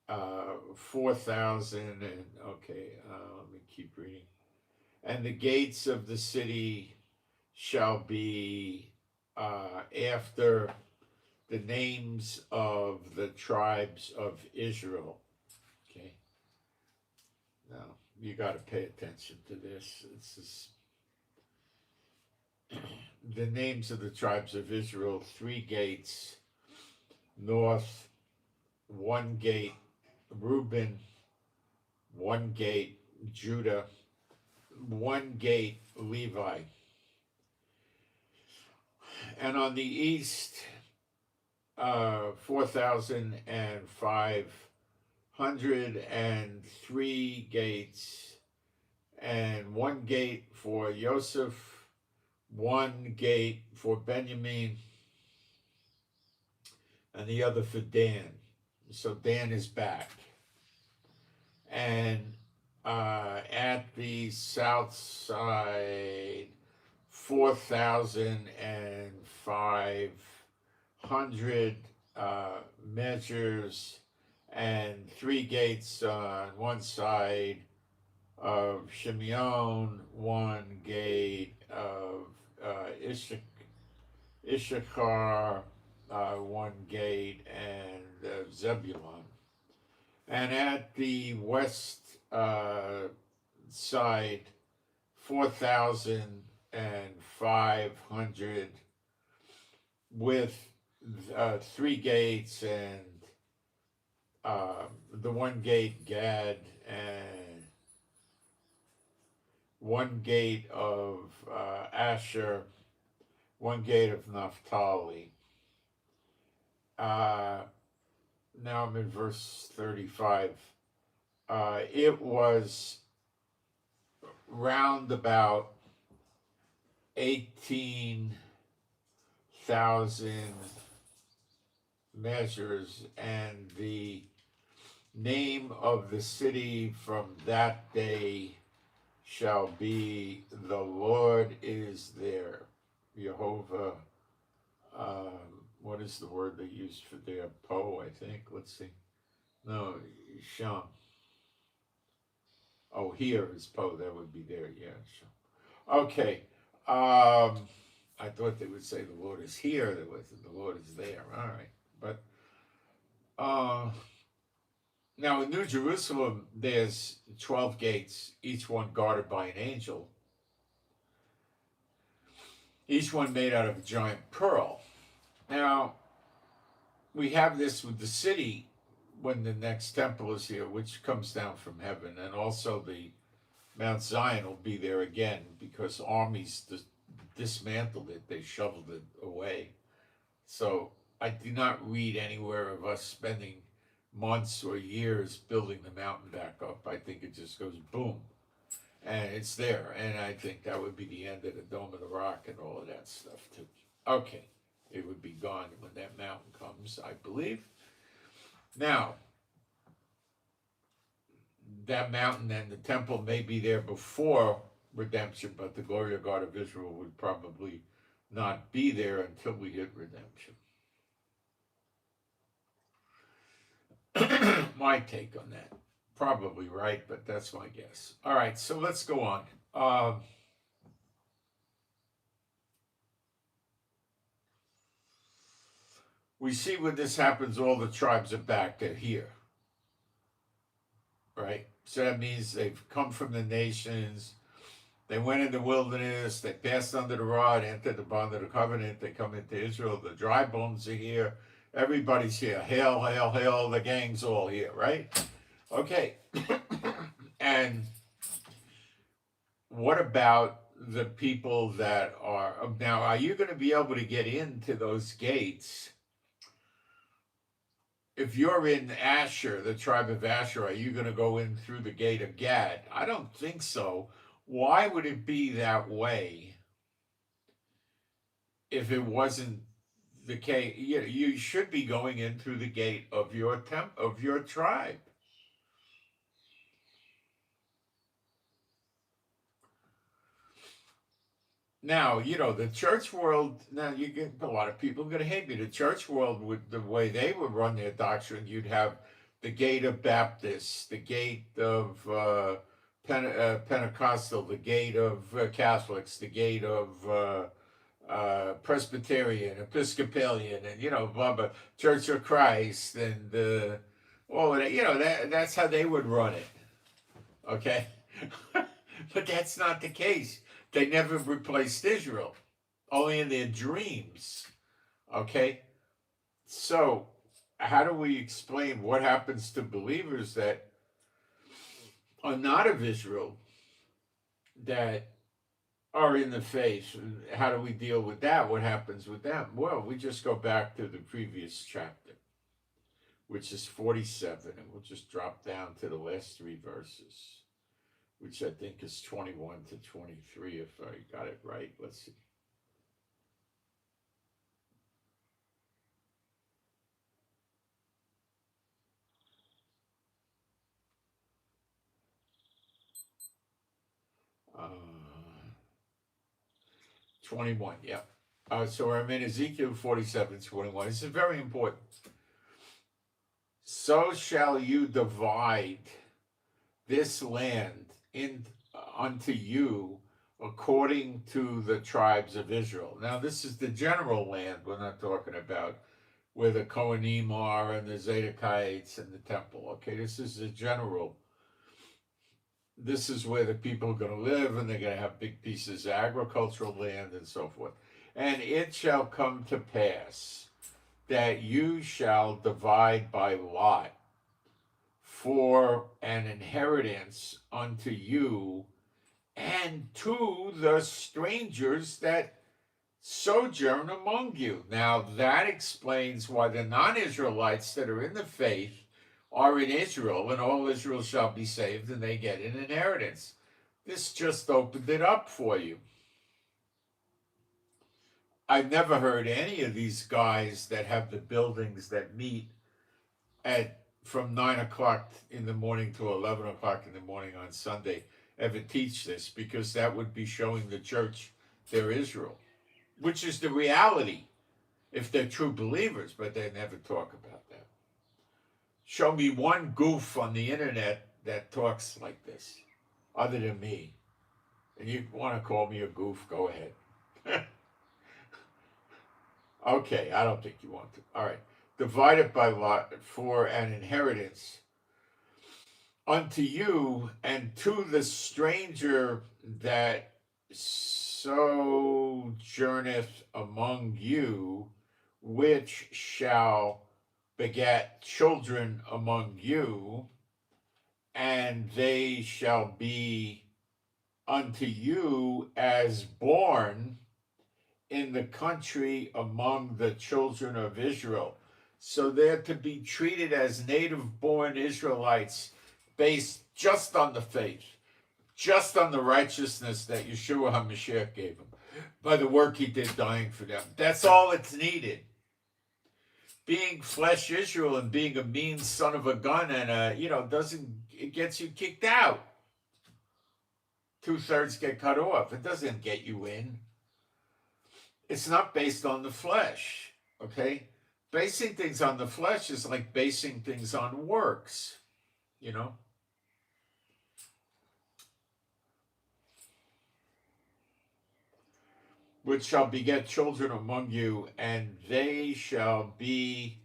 4,000, and let me keep reading. And the gates of the city shall be after the names of the tribes of Israel. Okay. Now, you got to pay attention to this. This is the names of the tribes of Israel: 3 gates north, 1 gate Reuben, 1 gate Judah, 1 gate Levi. And on the east, 4,503 gates, and 1 gate for Joseph, 1 gate for Benjamin, and the other for Dan. So Dan is back. And at the south side, 4,500 measures, and 3 gates on one side of Shimeon, 1 gate of Issachar, 1 gate, and Zebulon. And at the west side, 4,500 with 3 gates, and the 1 gate Gad, and 1 gate of Asher, one gate of Naphtali. Now I'm in verse 35. It was round about 18,000 measures, and the name of the city from that day shall be the Lord is there. Jehovah, what is the word they used for there? Po, I think. Let's see. No, Sham. Oh, here is Po. That would be there. Yeah, Sham. Okay. I thought they would say the Lord is here. The Lord is there. All right. But now in New Jerusalem, there's 12 gates, each one guarded by an angel. Each one made out of a giant pearl. Now, we have this with the city when the next temple is here, which comes down from heaven, and also the Mount Zion will be there again because armies dismantled it, they shoveled it away. So I do not read anywhere of us spending months or years building the mountain back up. I think it just goes boom, and it's there. And I think that would be the end of the Dome of the Rock and all of that stuff too. Okay, it would be gone when that mountain comes, I believe. Now, that mountain and the temple may be there before redemption, but the glory of God of Israel would probably not be there until we hit redemption. My take on that. Probably right, but that's my guess. All right, so let's go on. We see when this happens, all the tribes are back. They're here. Right? So that means they've come from the nations. They went in the wilderness. They passed under the rod, entered the bond of the covenant. They come into Israel. The dry bones are here. Everybody's here. Hail, hail, hail. The gang's all here, right? Okay. And what about the people that are... Now, are you going to be able to get into those gates? If you're in Asher, the tribe of Asher, are you going to go in through the gate of Gad? I don't think so. Why would it be that way if it wasn't the case? You should be going in through the gate of your tribe. Now, the church world, now you get a lot of people going to hate me. The church world, with the way they would run their doctrine, you'd have the gate of Baptists, the gate of Pentecostal, the gate of Catholics, the gate of Presbyterian, Episcopalian, and, blah, blah, Church of Christ, and all of that. That's how they would run it. Okay? But that's not the case. They never replaced Israel, only in their dreams. Okay? So, how do we explain what happens to believers that are not of Israel, that are in the faith? How do we deal with that? What happens with them? Well, we just go back to the previous chapter, which is 47, and we'll just drop down to the last 3 verses, which I think is 21 to 23, if I got it right. Let's see. Uh, 21, yeah. So I'm in Ezekiel 47, 21. This is very important. So shall you divide this land unto you according to the tribes of Israel. Now, this is the general land. We're not talking about where the Kohanim are and the Zadokites and the temple. Okay, this is the general. This is where the people are going to live, and they're going to have big pieces of agricultural land and so forth. And it shall come to pass that you shall divide by lot for an inheritance unto you and to the strangers that sojourn among you. Now that explains why the non-Israelites that are in the faith are in Israel, and all Israel shall be saved, and they get an inheritance. This just opened it up for you. I've never heard any of these guys that have the buildings that meet at from 9 o'clock in the morning to 11 o'clock in the morning on Sunday ever teach this, because that would be showing the church they're Israel, which is the reality if they're true believers, but they never talk about that. Show me one goof on the internet that talks like this, other than me. And you want to call me a goof, go ahead. Okay, I don't think you want to. All right. Divide it by lot for an inheritance unto you and to the stranger that sojourneth among you, which shall beget children among you, and they shall be unto you as born in the country among the children of Israel. So they're to be treated as native-born Israelites based just on the faith, just on the righteousness that Yeshua HaMashiach gave them, by the work he did dying for them. That's all it's needed. Being flesh Israel and being a mean son of a gun and it gets you kicked out. 2/3 get cut off. It doesn't get you in. It's not based on the flesh, okay? Basing things on the flesh is like basing things on works, Which shall beget children among you, and they shall be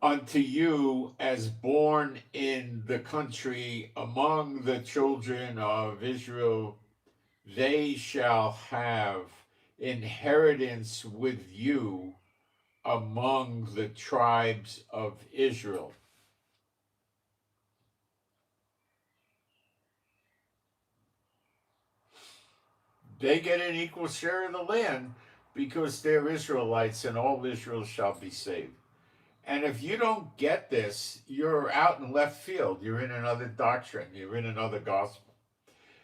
unto you as born in the country among the children of Israel. They shall have inheritance with you among the tribes of Israel. They get an equal share of the land because they're Israelites, and all Israel shall be saved. And if you don't get this, you're out in left field. You're in another doctrine. You're in another gospel.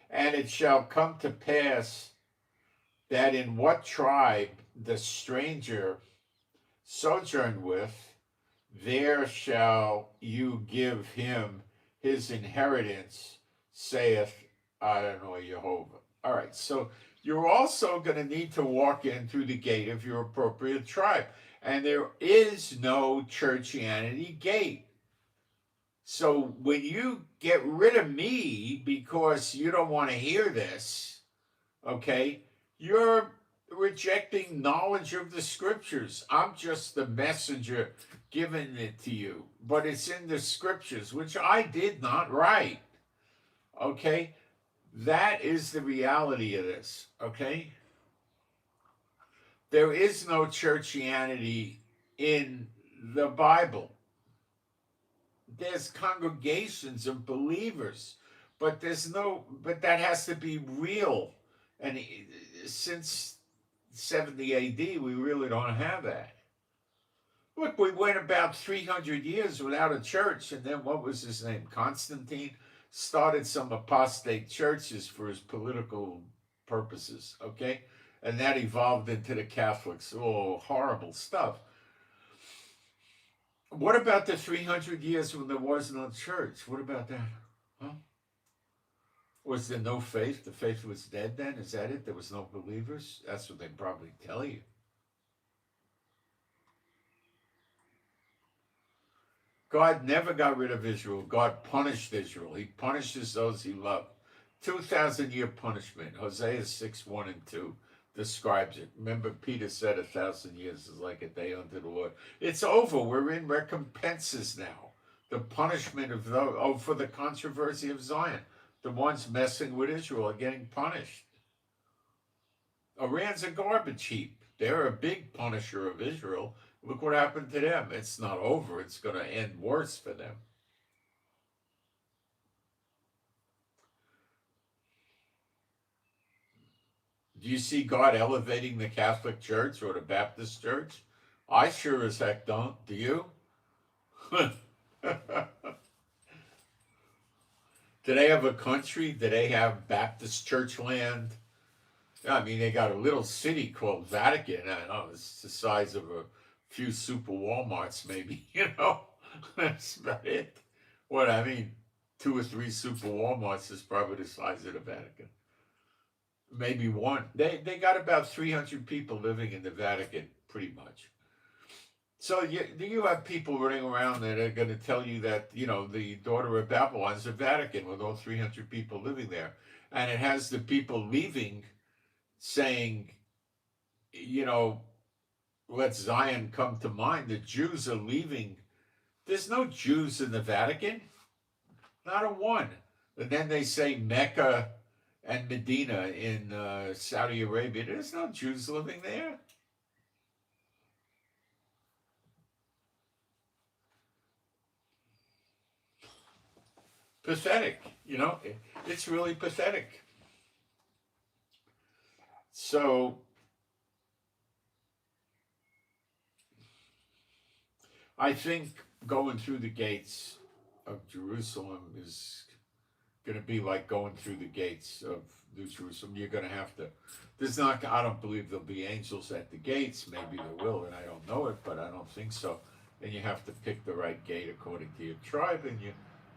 And it shall come to pass that in what tribe the stranger sojourn with, there shall you give him his inheritance, saith Adonai Jehovah. All right, so you're also going to need to walk in through the gate of your appropriate tribe. And there is no churchianity gate. So when you get rid of me because you don't want to hear this, okay, you're rejecting knowledge of the scriptures. I'm just the messenger giving it to you, but it's in the scriptures, which I did not write. Okay, that is the reality of this. Okay, there is no churchianity in the Bible. There's congregations of believers, but that has to be real. And since 70 AD, we really don't have that. Look, we went about 300 years without a church, and then what was his name? Constantine started some apostate churches for his political purposes, okay? And that evolved into the Catholics. Oh, horrible stuff. What about the 300 years when there was no church? What about that? Huh? Was there no faith? The faith was dead then? Is that it? There was no believers? That's what they probably tell you. God never got rid of Israel. God punished Israel. He punishes those he loved. 2,000-year punishment. Hosea 6:1 and 2 describes it. Remember, Peter said 1,000 years is like a day unto the Lord. It's over. We're in recompenses now. The punishment of those, for the controversy of Zion. The ones messing with Israel are getting punished. Iran's a garbage heap. They're a big punisher of Israel. Look what happened to them. It's not over. It's going to end worse for them. Do you see God elevating the Catholic Church or the Baptist Church? I sure as heck don't. Do you? Do they have a country? Do they have Baptist church land? I mean, they got a little city called Vatican. I don't know, it's the size of a few super Walmarts, maybe, you know? That's about it. What, I mean, 2 or 3 super Walmarts is probably the size of the Vatican. Maybe one. They got about 300 people living in the Vatican, pretty much. So you have people running around that are going to tell you that, you know, the daughter of Babylon is the Vatican with all 300 people living there. And it has the people leaving saying, you know, let Zion come to mind. The Jews are leaving. There's no Jews in the Vatican, not a one. And then they say Mecca and Medina in Saudi Arabia. There's no Jews living there. Pathetic, you know, it's really pathetic. So I think going through the gates of Jerusalem is going to be like going through the gates of New Jerusalem. You're going to have to, there's not, I don't believe there'll be angels at the gates. Maybe there will, and I don't know it, but I don't think so. And you have to pick the right gate according to your tribe, and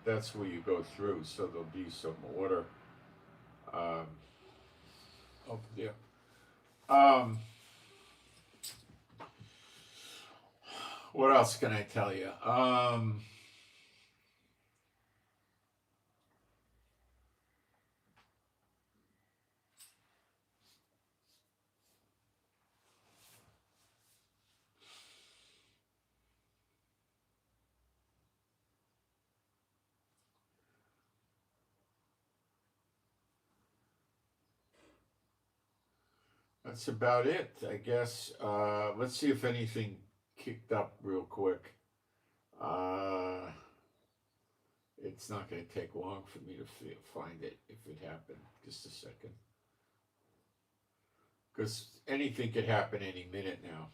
that's where you go through. So there'll be some order over there. What else can I tell you? That's about it, I guess. Let's see if anything kicked up real quick. It's not going to take long for me to find it if it happened. Just a second. Because anything could happen any minute now.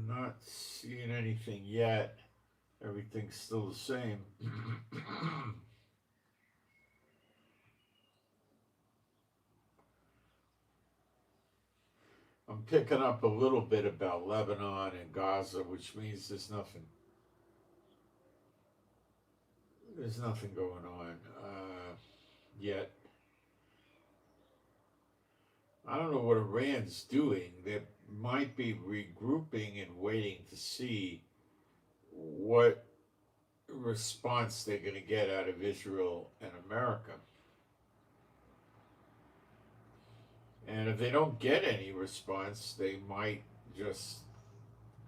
Not seeing anything yet. Everything's still the same. I'm picking up a little bit about Lebanon and Gaza, which means there's nothing going on yet. I don't know what Iran's doing. They might be regrouping and waiting to see what response they're going to get out of Israel and America. And if they don't get any response, they might just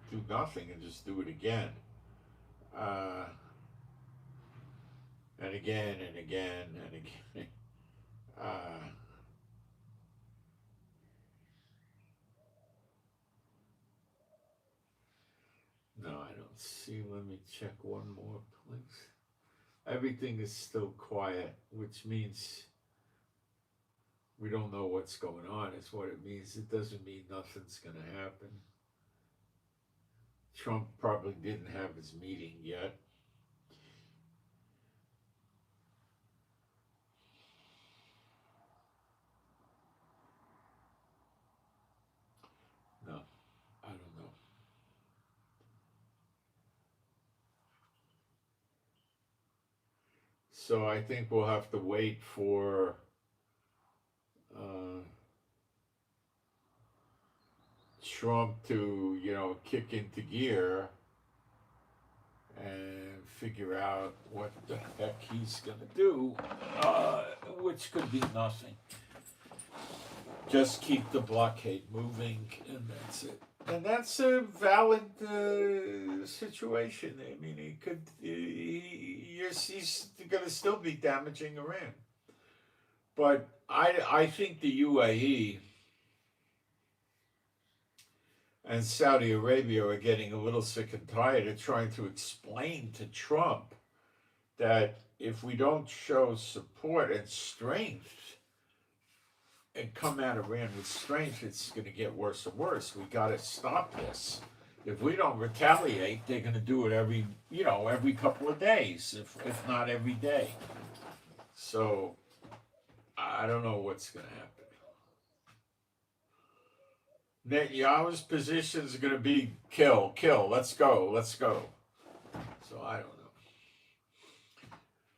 do nothing and just do it again. And again and again and again. No, I don't see. Let me check one more place. Everything is still quiet, which means we don't know what's going on, is what it means. It doesn't mean nothing's going to happen. Trump probably didn't have his meeting yet. No, I don't know. So I think we'll have to wait for Trump to, kick into gear and figure out what the heck he's going to do, which could be nothing. Just keep the blockade moving, and that's it. And that's a valid situation. I mean, he's going to still be damaging Iran. But I think the UAE and Saudi Arabia are getting a little sick and tired of trying to explain to Trump that if we don't show support and strength and come at Iran with strength, it's going to get worse and worse. We got to stop this. If we don't retaliate, they're going to do it every couple of days, if not every day. So I don't know what's going to happen. Netanyahu's position is going to be kill, let's go. So I don't know.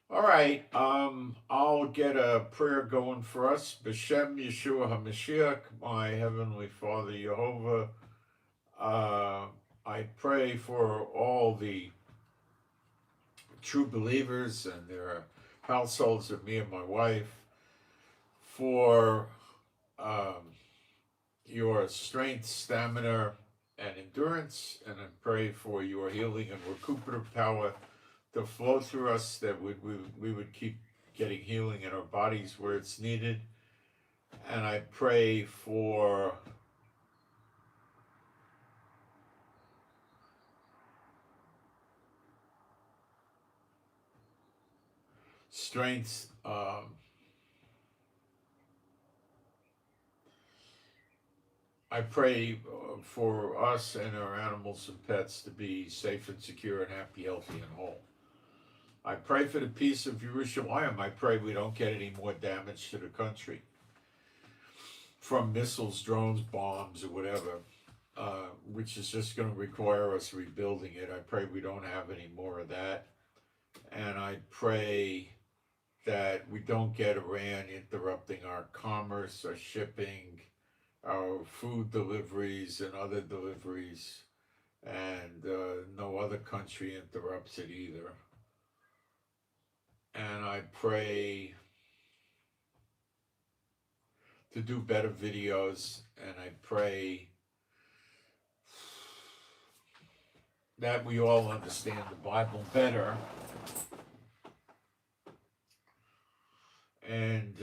All right, I'll get a prayer going for us. B'Shem Yeshua HaMashiach, my Heavenly Father Jehovah, I pray for all the true believers and their households of me and my wife, for your strength, stamina, and endurance, and I pray for your healing and recuperative power to flow through us, that we would keep getting healing in our bodies where it's needed. And I pray for strength, I pray for us and our animals and pets to be safe and secure and happy, healthy, and whole. I pray for the peace of Jerusalem. I pray we don't get any more damage to the country from missiles, drones, bombs, or whatever, which is just going to require us rebuilding it. I pray we don't have any more of that. And I pray that we don't get Iran interrupting our commerce, our shipping, our food deliveries and other deliveries, and no other country interrupts it either. And I pray to do better videos, and I pray that we all understand the Bible better. And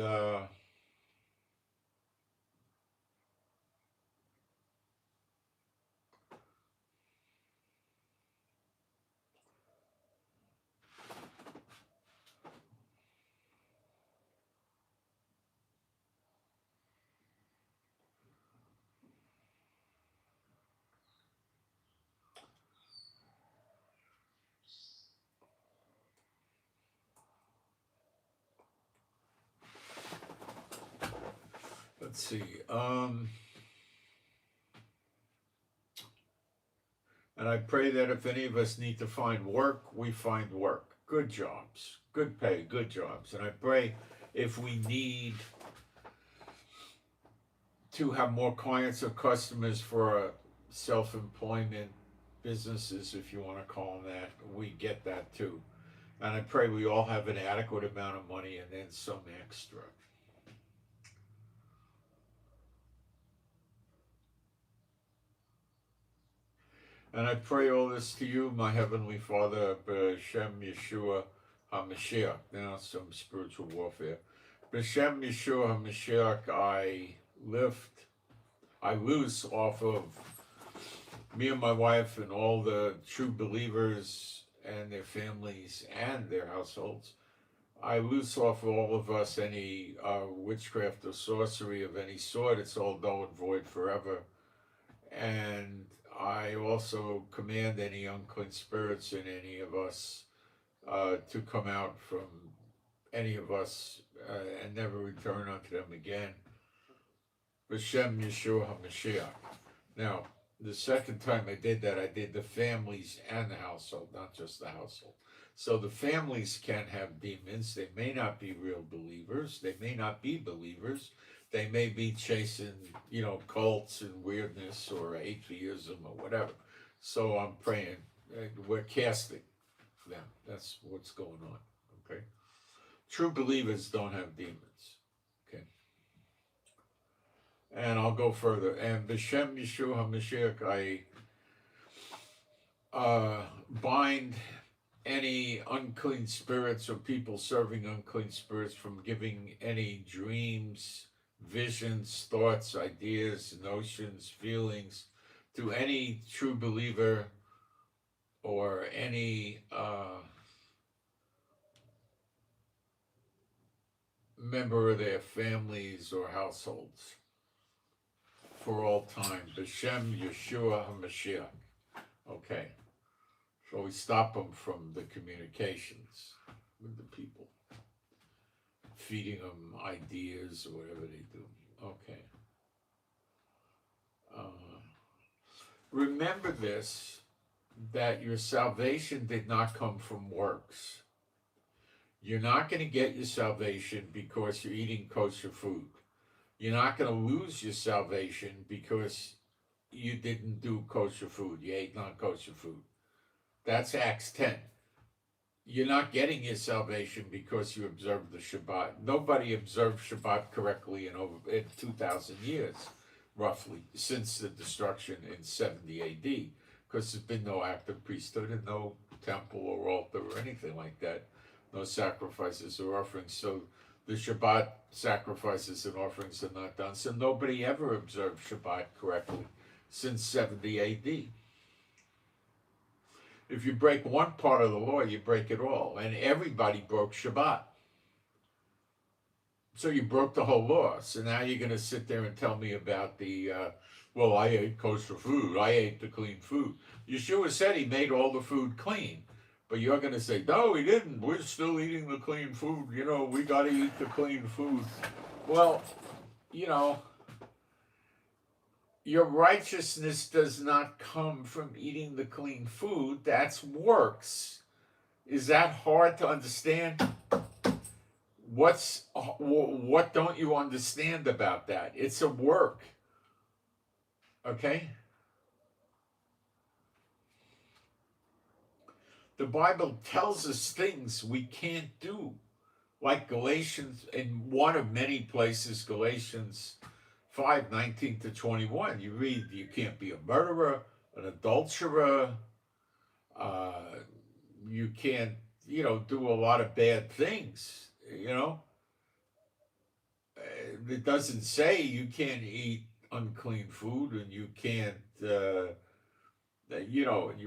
let's see. And I pray that if any of us need to find work, we find work. Good jobs, good pay, good jobs. And I pray if we need to have more clients or customers for our self-employment businesses, if you want to call them that, we get that too. And I pray we all have an adequate amount of money and then some extra. And I pray all this to you, my Heavenly Father, B'Shem Yeshua HaMashiach. Now some spiritual warfare. B'Shem Yeshua HaMashiach, I loose off of me and my wife and all the true believers and their families and their households. I loose off all of us any witchcraft or sorcery of any sort. It's all null and void forever. And I also command any unclean spirits in any of us to come out from any of us and never return unto them again. B'Shem Yeshua HaMashiach. Now, the second time I did that, I did the families and the household, not just the household. So the families can have demons. They may not be real believers. They may not be believers. They may be chasing, cults and weirdness or atheism or whatever. So I'm praying. We're casting them. That's what's going on. Okay. True believers don't have demons. Okay. And I'll go further. And B'Shem Yeshua HaMashiach, I bind any unclean spirits or people serving unclean spirits from giving any dreams, visions, thoughts, ideas, notions, feelings to any true believer or any member of their families or households for all time. B'Shem Yeshua HaMashiach. Okay. So we stop them from the communications with the people, feeding them ideas or whatever they do. Okay. Remember this, that your salvation did not come from works. You're not going to get your salvation because you're eating kosher food. You're not going to lose your salvation because you didn't do kosher food. You ate non-kosher food. That's Acts 10. You're not getting your salvation because you observed the Shabbat. Nobody observed Shabbat correctly in 2,000 years, roughly, since the destruction in 70 AD, because there's been no active priesthood and no temple or altar or anything like that, no sacrifices or offerings. So the Shabbat sacrifices and offerings are not done. So nobody ever observed Shabbat correctly since 70 AD. If you break one part of the law, you break it all. And everybody broke Shabbat. So you broke the whole law. So now you're going to sit there and tell me about well, I ate kosher food. I ate the clean food. Yeshua said he made all the food clean. But you're going to say, no, he didn't. We're still eating the clean food. We got to eat the clean food. Well, your righteousness does not come from eating the clean food. That's works. Is that hard to understand? What don't you understand about that? It's a work. Okay? The Bible tells us things we can't do. Like Galatians, in one of many places, Galatians 5:19-21, you read you can't be a murderer, an adulterer, you can't, do a lot of bad things, It doesn't say you can't eat unclean food and you can't, you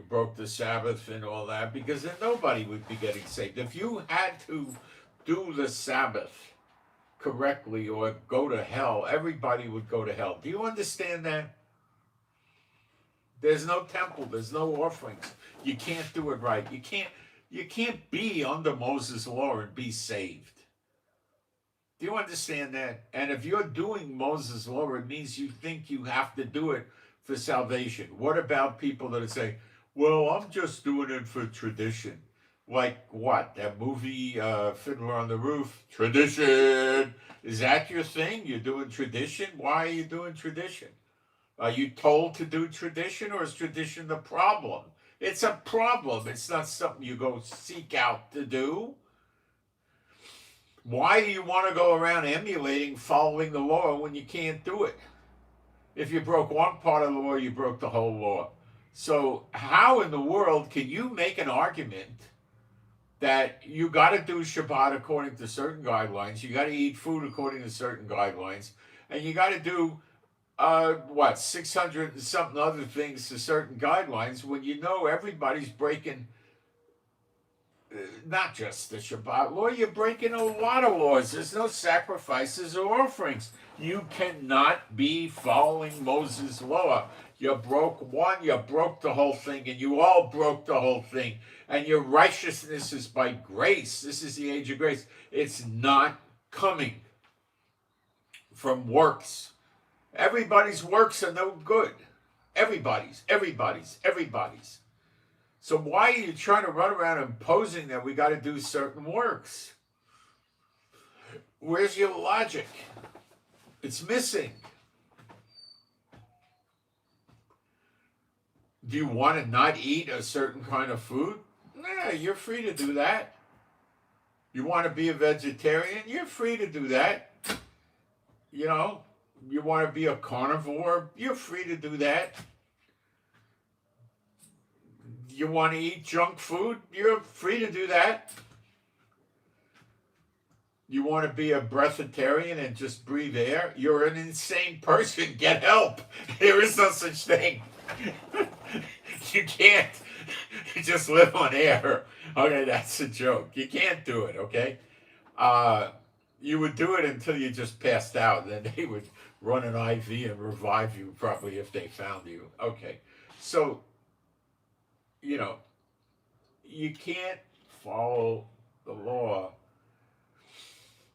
broke the Sabbath and all that, because then nobody would be getting saved. If you had to do the Sabbath correctly or go to hell, everybody would go to hell. Do you understand that? There's no temple, there's no offerings. You can't do it right. You can't be under Moses' law and be saved. Do you understand that? And if you're doing Moses' law, it means you think you have to do it for salvation. What about people that say, well, I'm just doing it for tradition? Like what? That movie, Fiddler on the Roof? Tradition. Is that your thing? You're doing tradition? Why are you doing tradition? Are you told to do tradition, or is tradition the problem? It's a problem. It's not something you go seek out to do. Why do you want to go around emulating following the law when you can't do it? If you broke one part of the law, you broke the whole law. So how in the world can you make an argument that you got to do Shabbat according to certain guidelines, you got to eat food according to certain guidelines, and you got to do 600 and something other things to certain guidelines, when everybody's breaking not just the Shabbat law, you're breaking a lot of laws. There's no sacrifices or offerings. You cannot be following Moses' law. You broke one, you broke the whole thing, and you all broke the whole thing. And your righteousness is by grace. This is the age of grace. It's not coming from works. Everybody's works are no good. Everybody's. So why are you trying to run around imposing that we got to do certain works? Where's your logic? It's missing. Do you want to not eat a certain kind of food? Nah, you're free to do that. You want to be a vegetarian? You're free to do that. You know, you want to be a carnivore? You're free to do that. You want to eat junk food? You're free to do that. You want to be a breatharian and just breathe air? You're an insane person. Get help. There is no such thing. You can't just live on air. Okay, that's a joke. You can't do it, okay? You would do it until you just passed out. Then they would run an IV and revive you probably if they found you. Okay, so, you know, you can't follow the law.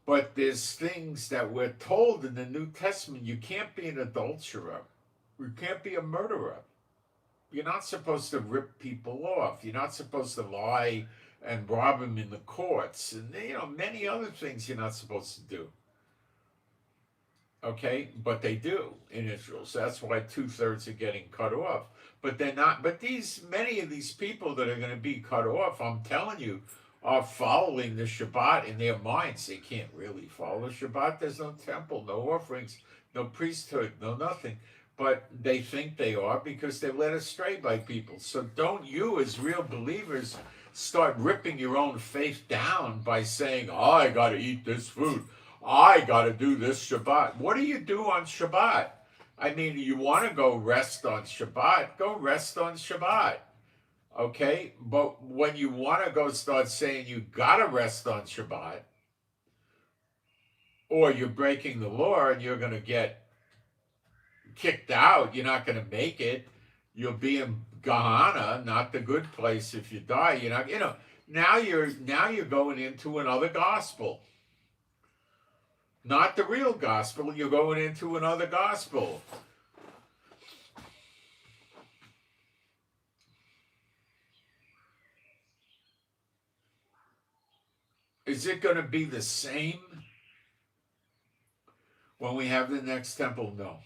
But there's things that we're told in the New Testament. You can't be an adulterer. You can't be a murderer. You're not supposed to rip people off. You're not supposed to lie and rob them in the courts. And, you know, many other things you're not supposed to do. Okay? But they do in Israel. So that's why 2/3 are getting cut off. But they're not. But many of these people that are going to be cut off, I'm telling you, are following the Shabbat in their minds. They can't really follow the Shabbat. There's no temple, no offerings, no priesthood, no nothing. But they think they are because they're led astray by people. So don't you, as real believers, start ripping your own faith down by saying, oh, I got to eat this food. I got to do this Shabbat. What do you do on Shabbat? I mean, you want to go rest on Shabbat, go rest on Shabbat. Okay? But when you want to go start saying you got to rest on Shabbat, or you're breaking the law and you're going to get kicked out, you're not going to make it. You'll be in Gehenna, not the good place if you die. You're not, you know, now you're going into another gospel. Not the real gospel, you're going into another gospel. Is it going to be the same when we have the next temple? No.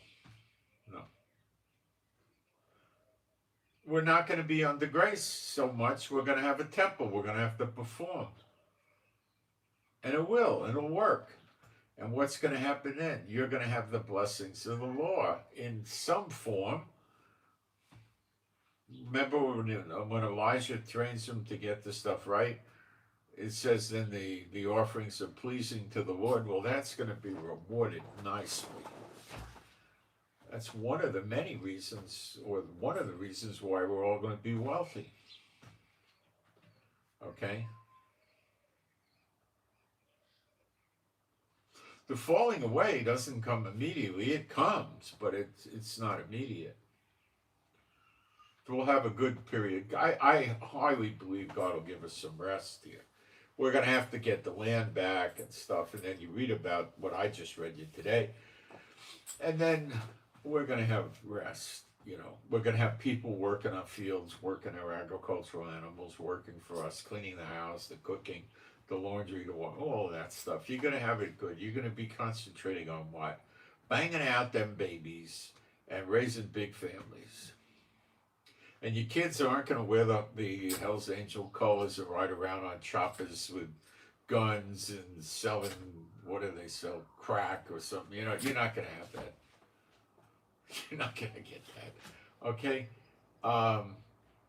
We're not going to be under grace so much. We're going to have a temple. We're going to have to perform. And it'll work. And what's going to happen then? You're going to have the blessings of the law in some form. Remember when Elijah trains them to get the stuff right? It says then the offerings are pleasing to the Lord. Well, that's going to be rewarded nicely. That's one of the many reasons, or one of the reasons why we're all going to be wealthy. Okay? The falling away doesn't come immediately. It comes, but it's not immediate. We'll have a good period. I highly believe God will give us some rest here. We're going to have to get the land back and stuff, and then you read about what I just read you today. And then we're going to have rest. You know, we're going to have people working on fields, working our agricultural animals, working for us, cleaning the house, the cooking, the laundry, all that stuff. You're going to have it good. You're going to be concentrating on what? Banging out them babies and raising big families. And your kids aren't going to wear the Hell's Angel colors and ride around on choppers with guns and selling, what do they sell, crack or something. You know, you're not going to have that. You're not going to get that. Okay?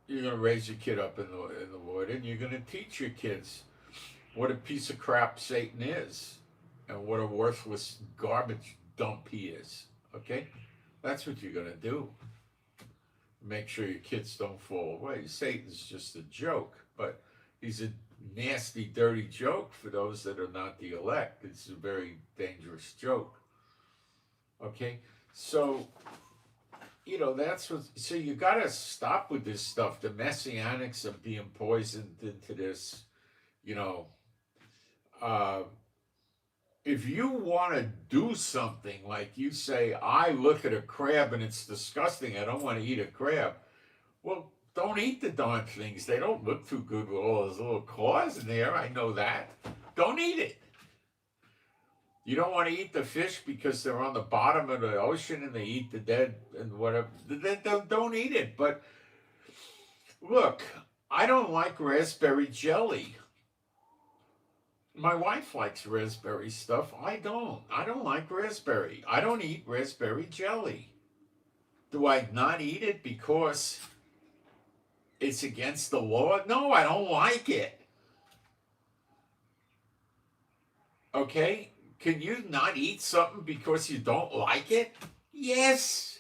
You're going to raise your kid up in the Lord, and you're going to teach your kids what a piece of crap Satan is and what a worthless garbage dump he is. Okay? That's what you're going to do. Make sure your kids don't fall away. Satan's just a joke, but he's a nasty, dirty joke for those that are not the elect. It's a very dangerous joke. Okay, so that's what. So you got to stop with this stuff. The messianics of being poisoned into this. You know, uh, if you want to do something like you say, I look at a crab and it's disgusting. I don't want to eat a crab. Well, don't eat the darn things. They don't look too good with all those little claws in there. I know that. Don't eat it. You don't want to eat the fish because they're on the bottom of the ocean and they eat the dead and whatever. Then don't eat it. But look, I don't like raspberry jelly. My wife likes raspberry stuff. I don't. I don't like raspberry. I don't eat raspberry jelly. Do I not eat it because it's against the law? No, I don't like it. Okay? Can you not eat something because you don't like it? Yes.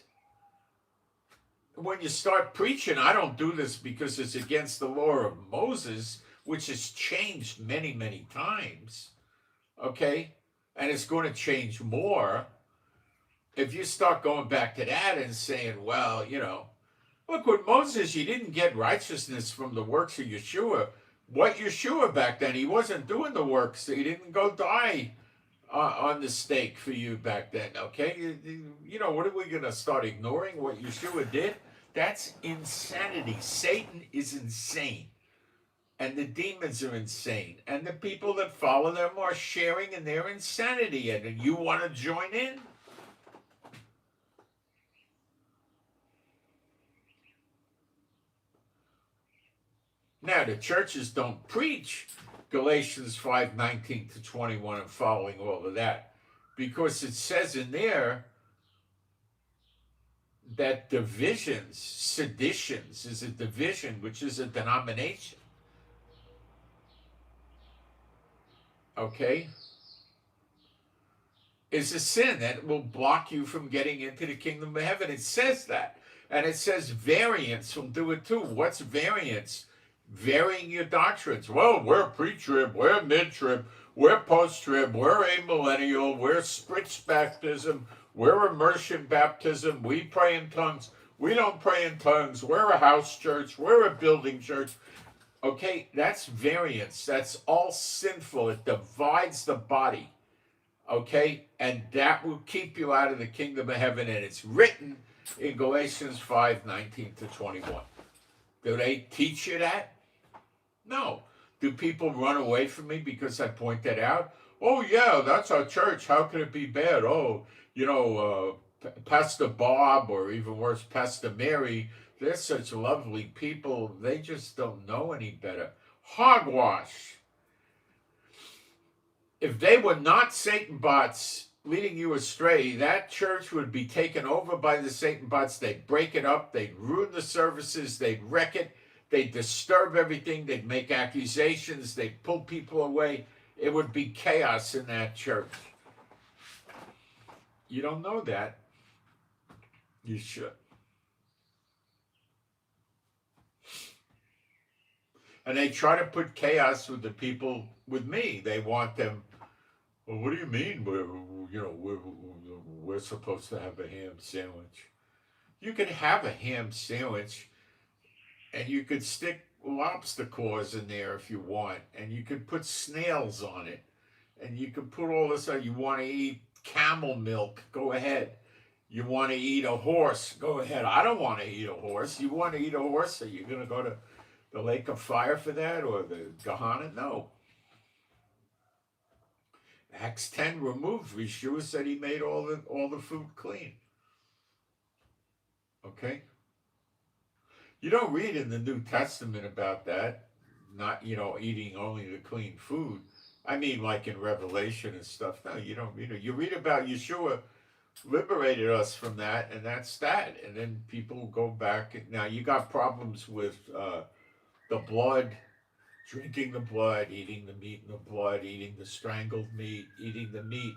When you start preaching, I don't do this because it's against the law of Moses, which has changed many, many times. Okay? And it's going to change more. If you start going back to that and saying, well, look, with Moses, you didn't get righteousness from the works of Yeshua. What Yeshua back then? He wasn't doing the works. He didn't go die on the stake for you back then, okay? What are we going to start ignoring what Yeshua did? That's insanity. Satan is insane. And the demons are insane. And the people that follow them are sharing in their insanity. And you want to join in? Now, the churches don't preach Galatians 5:19-21 and following all of that, because it says in there that divisions, seditions, is a division, which is a denomination. Okay? Is a sin that will block you from getting into the kingdom of heaven. It says that. And it says variance will do it too. What's variance? Varying your doctrines. Well, we're pre-trib, we're mid-trib, we're post-trib, we're amillennial, we're spritz baptism, we're immersion baptism, we pray in tongues, we don't pray in tongues, we're a house church, we're a building church. Okay, that's variance. That's all sinful. It divides the body. Okay, and that will keep you out of the kingdom of heaven, and it's written in Galatians 5:19-21. Do they teach you that? No. Do people run away from me because I point that out? Oh, yeah, that's our church. How can it be bad? Oh, Pastor Bob, or even worse, Pastor Mary, they're such lovely people. They just don't know any better. Hogwash. If they were not Satan bots leading you astray, that church would be taken over by the Satan bots. They'd break it up. They'd ruin the services. They'd wreck it. They'd disturb everything. They'd make accusations. They'd pull people away. It would be chaos in that church. You don't know that. You should. And they try to put chaos with the people with me. They want them. Well, what do you mean? We're supposed to have a ham sandwich. You can have a ham sandwich, and you could stick lobster claws in there if you want, and you could put snails on it, and you could put all this on. You want to eat camel milk? Go ahead. You want to eat a horse? Go ahead. I don't want to eat a horse. You want to eat a horse? Are you going to go to the lake of fire for that, or the Gehenna? No. Acts 10 removed. Yeshua said he made all the food clean. Okay? You don't read in the New Testament about that, not, eating only the clean food. I mean, like in Revelation and stuff. No, you don't read it. You read about Yeshua liberated us from that, and that's that. And then people go back. Now, you got problems with the blood, drinking the blood, eating the meat and the blood, eating the strangled meat, eating the meat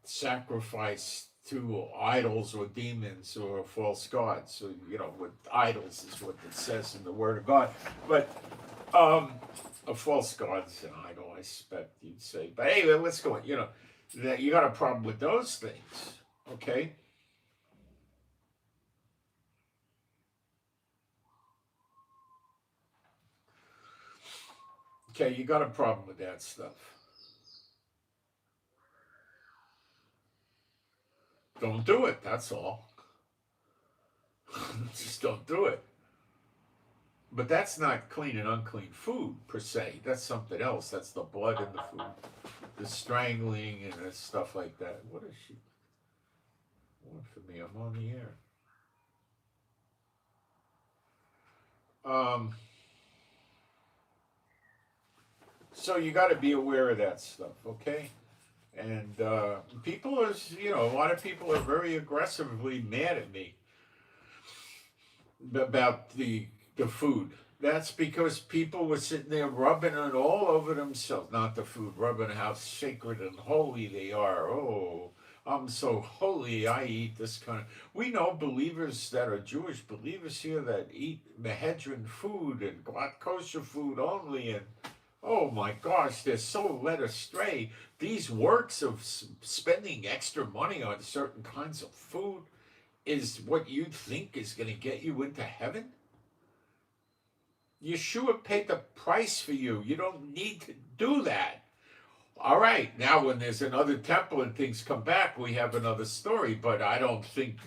sacrificed to idols or demons or false gods. So, with idols is what it says in the Word of God. But a false god's an idol, I expect you'd say. But anyway, let's go on. That you got a problem with those things. Okay? Okay, you got a problem with that stuff. Don't do it, that's all. Just don't do it. But that's not clean and unclean food per se. That's something else. That's the blood in the food, the strangling and stuff like that. What is she? What for me? I'm on the air. So you got to be aware of that stuff, okay? And people are, a lot of people are very aggressively mad at me about the food. That's because people were sitting there rubbing it all over themselves. Not the food, rubbing how sacred and holy they are. Oh, I'm so holy, I eat this kind of. We know believers that are Jewish believers here that eat Mehedrin food and kosher food only. And oh my gosh, they're so led astray. These works of spending extra money on certain kinds of food is what you think is going to get you into heaven? Yeshua paid the price for you. You don't need to do that. All right, now when there's another temple and things come back, we have another story, but I don't think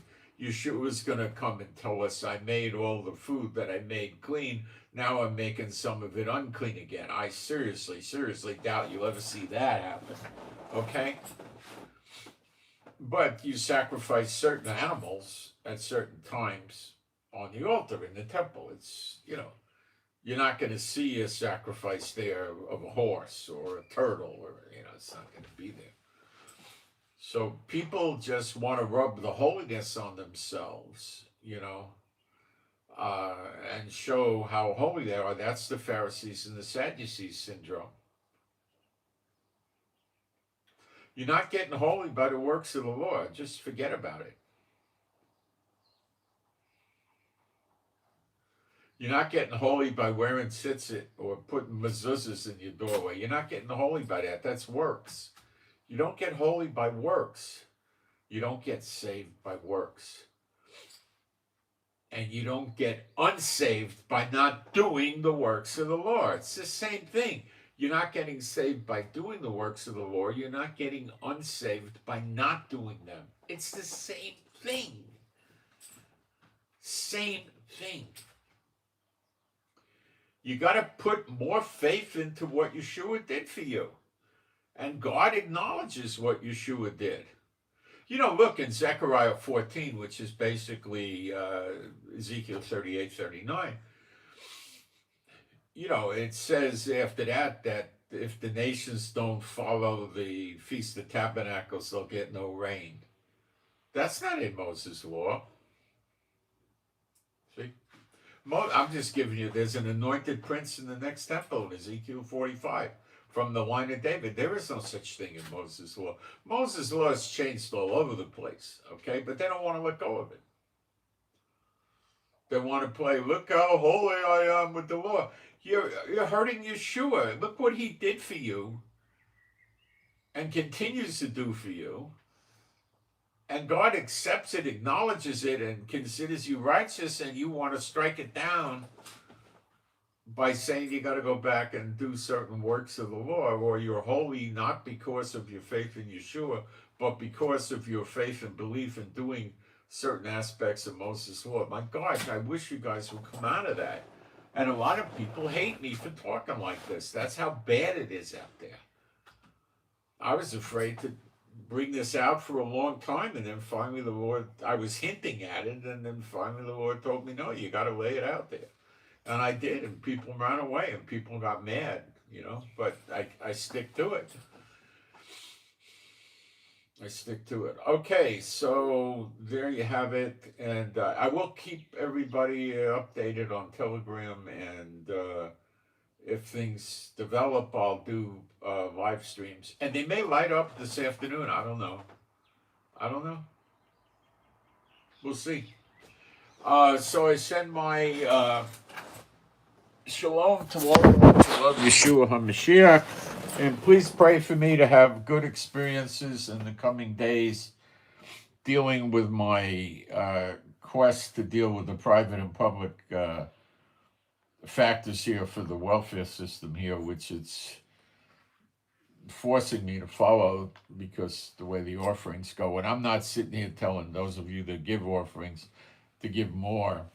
Yeshua's going to come and tell us I made all the food that I made clean. Now I'm making some of it unclean again. I seriously doubt you'll ever see that happen. Okay? But you sacrifice certain animals at certain times on the altar in the temple. It's, you're not going to see a sacrifice there of a horse or a turtle, or, it's not going to be there. So people just want to rub the holiness on themselves, and show how holy they are. That's the Pharisees and the Sadducees syndrome. You're not getting holy by the works of the law. Just forget about it. You're not getting holy by wearing tzitzit or putting mezuzahs in your doorway. You're not getting holy by that. That's works. You don't get holy by works. You don't get saved by works. And you don't get unsaved by not doing the works of the Lord. It's the same thing. You're not getting saved by doing the works of the Lord. You're not getting unsaved by not doing them. It's the same thing. Same thing. You got to put more faith into what Yeshua did for you. And God acknowledges what Yeshua did. Look in Zechariah 14, which is basically Ezekiel 38, 39. It says after that if the nations don't follow the Feast of Tabernacles, they'll get no rain. That's not in Moses' law. See? I'm just giving you, there's an anointed prince in the next temple in Ezekiel 45 from the line of David. There is no such thing in Moses' law. Moses' law has changed all over the place, okay? But they don't want to let go of it. They want to play, look how holy I am with the law. You're hurting Yeshua. Look what he did for you and continues to do for you. And God accepts it, acknowledges it, and considers you righteous, and you want to strike it down by saying you got to go back and do certain works of the law, or you're holy not because of your faith in Yeshua, but because of your faith and belief in doing certain aspects of Moses' law. My gosh, I wish you guys would come out of that. And a lot of people hate me for talking like this. That's how bad it is out there. I was afraid to bring this out for a long time, and then finally the Lord, I was hinting at it, and then finally the Lord told me, no, you got to lay it out there. And I did, and people ran away, and people got mad, but I stick to it. I stick to it. Okay, so there you have it, and I will keep everybody updated on Telegram, and if things develop, I'll do live streams, and they may light up this afternoon. I don't know. We'll see. So I send my shalom to all of those who love Yeshua HaMashiach. And please pray for me to have good experiences in the coming days dealing with my quest to deal with the private and public factors here for the welfare system here, which it's forcing me to follow because the way the offerings go. And I'm not sitting here telling those of you that give offerings to give more.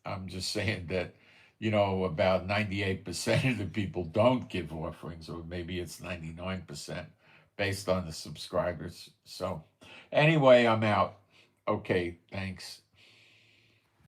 I'm just saying that, about 98% of the people don't give offerings, or maybe it's 99% based on the subscribers. So, anyway, I'm out. Okay, thanks.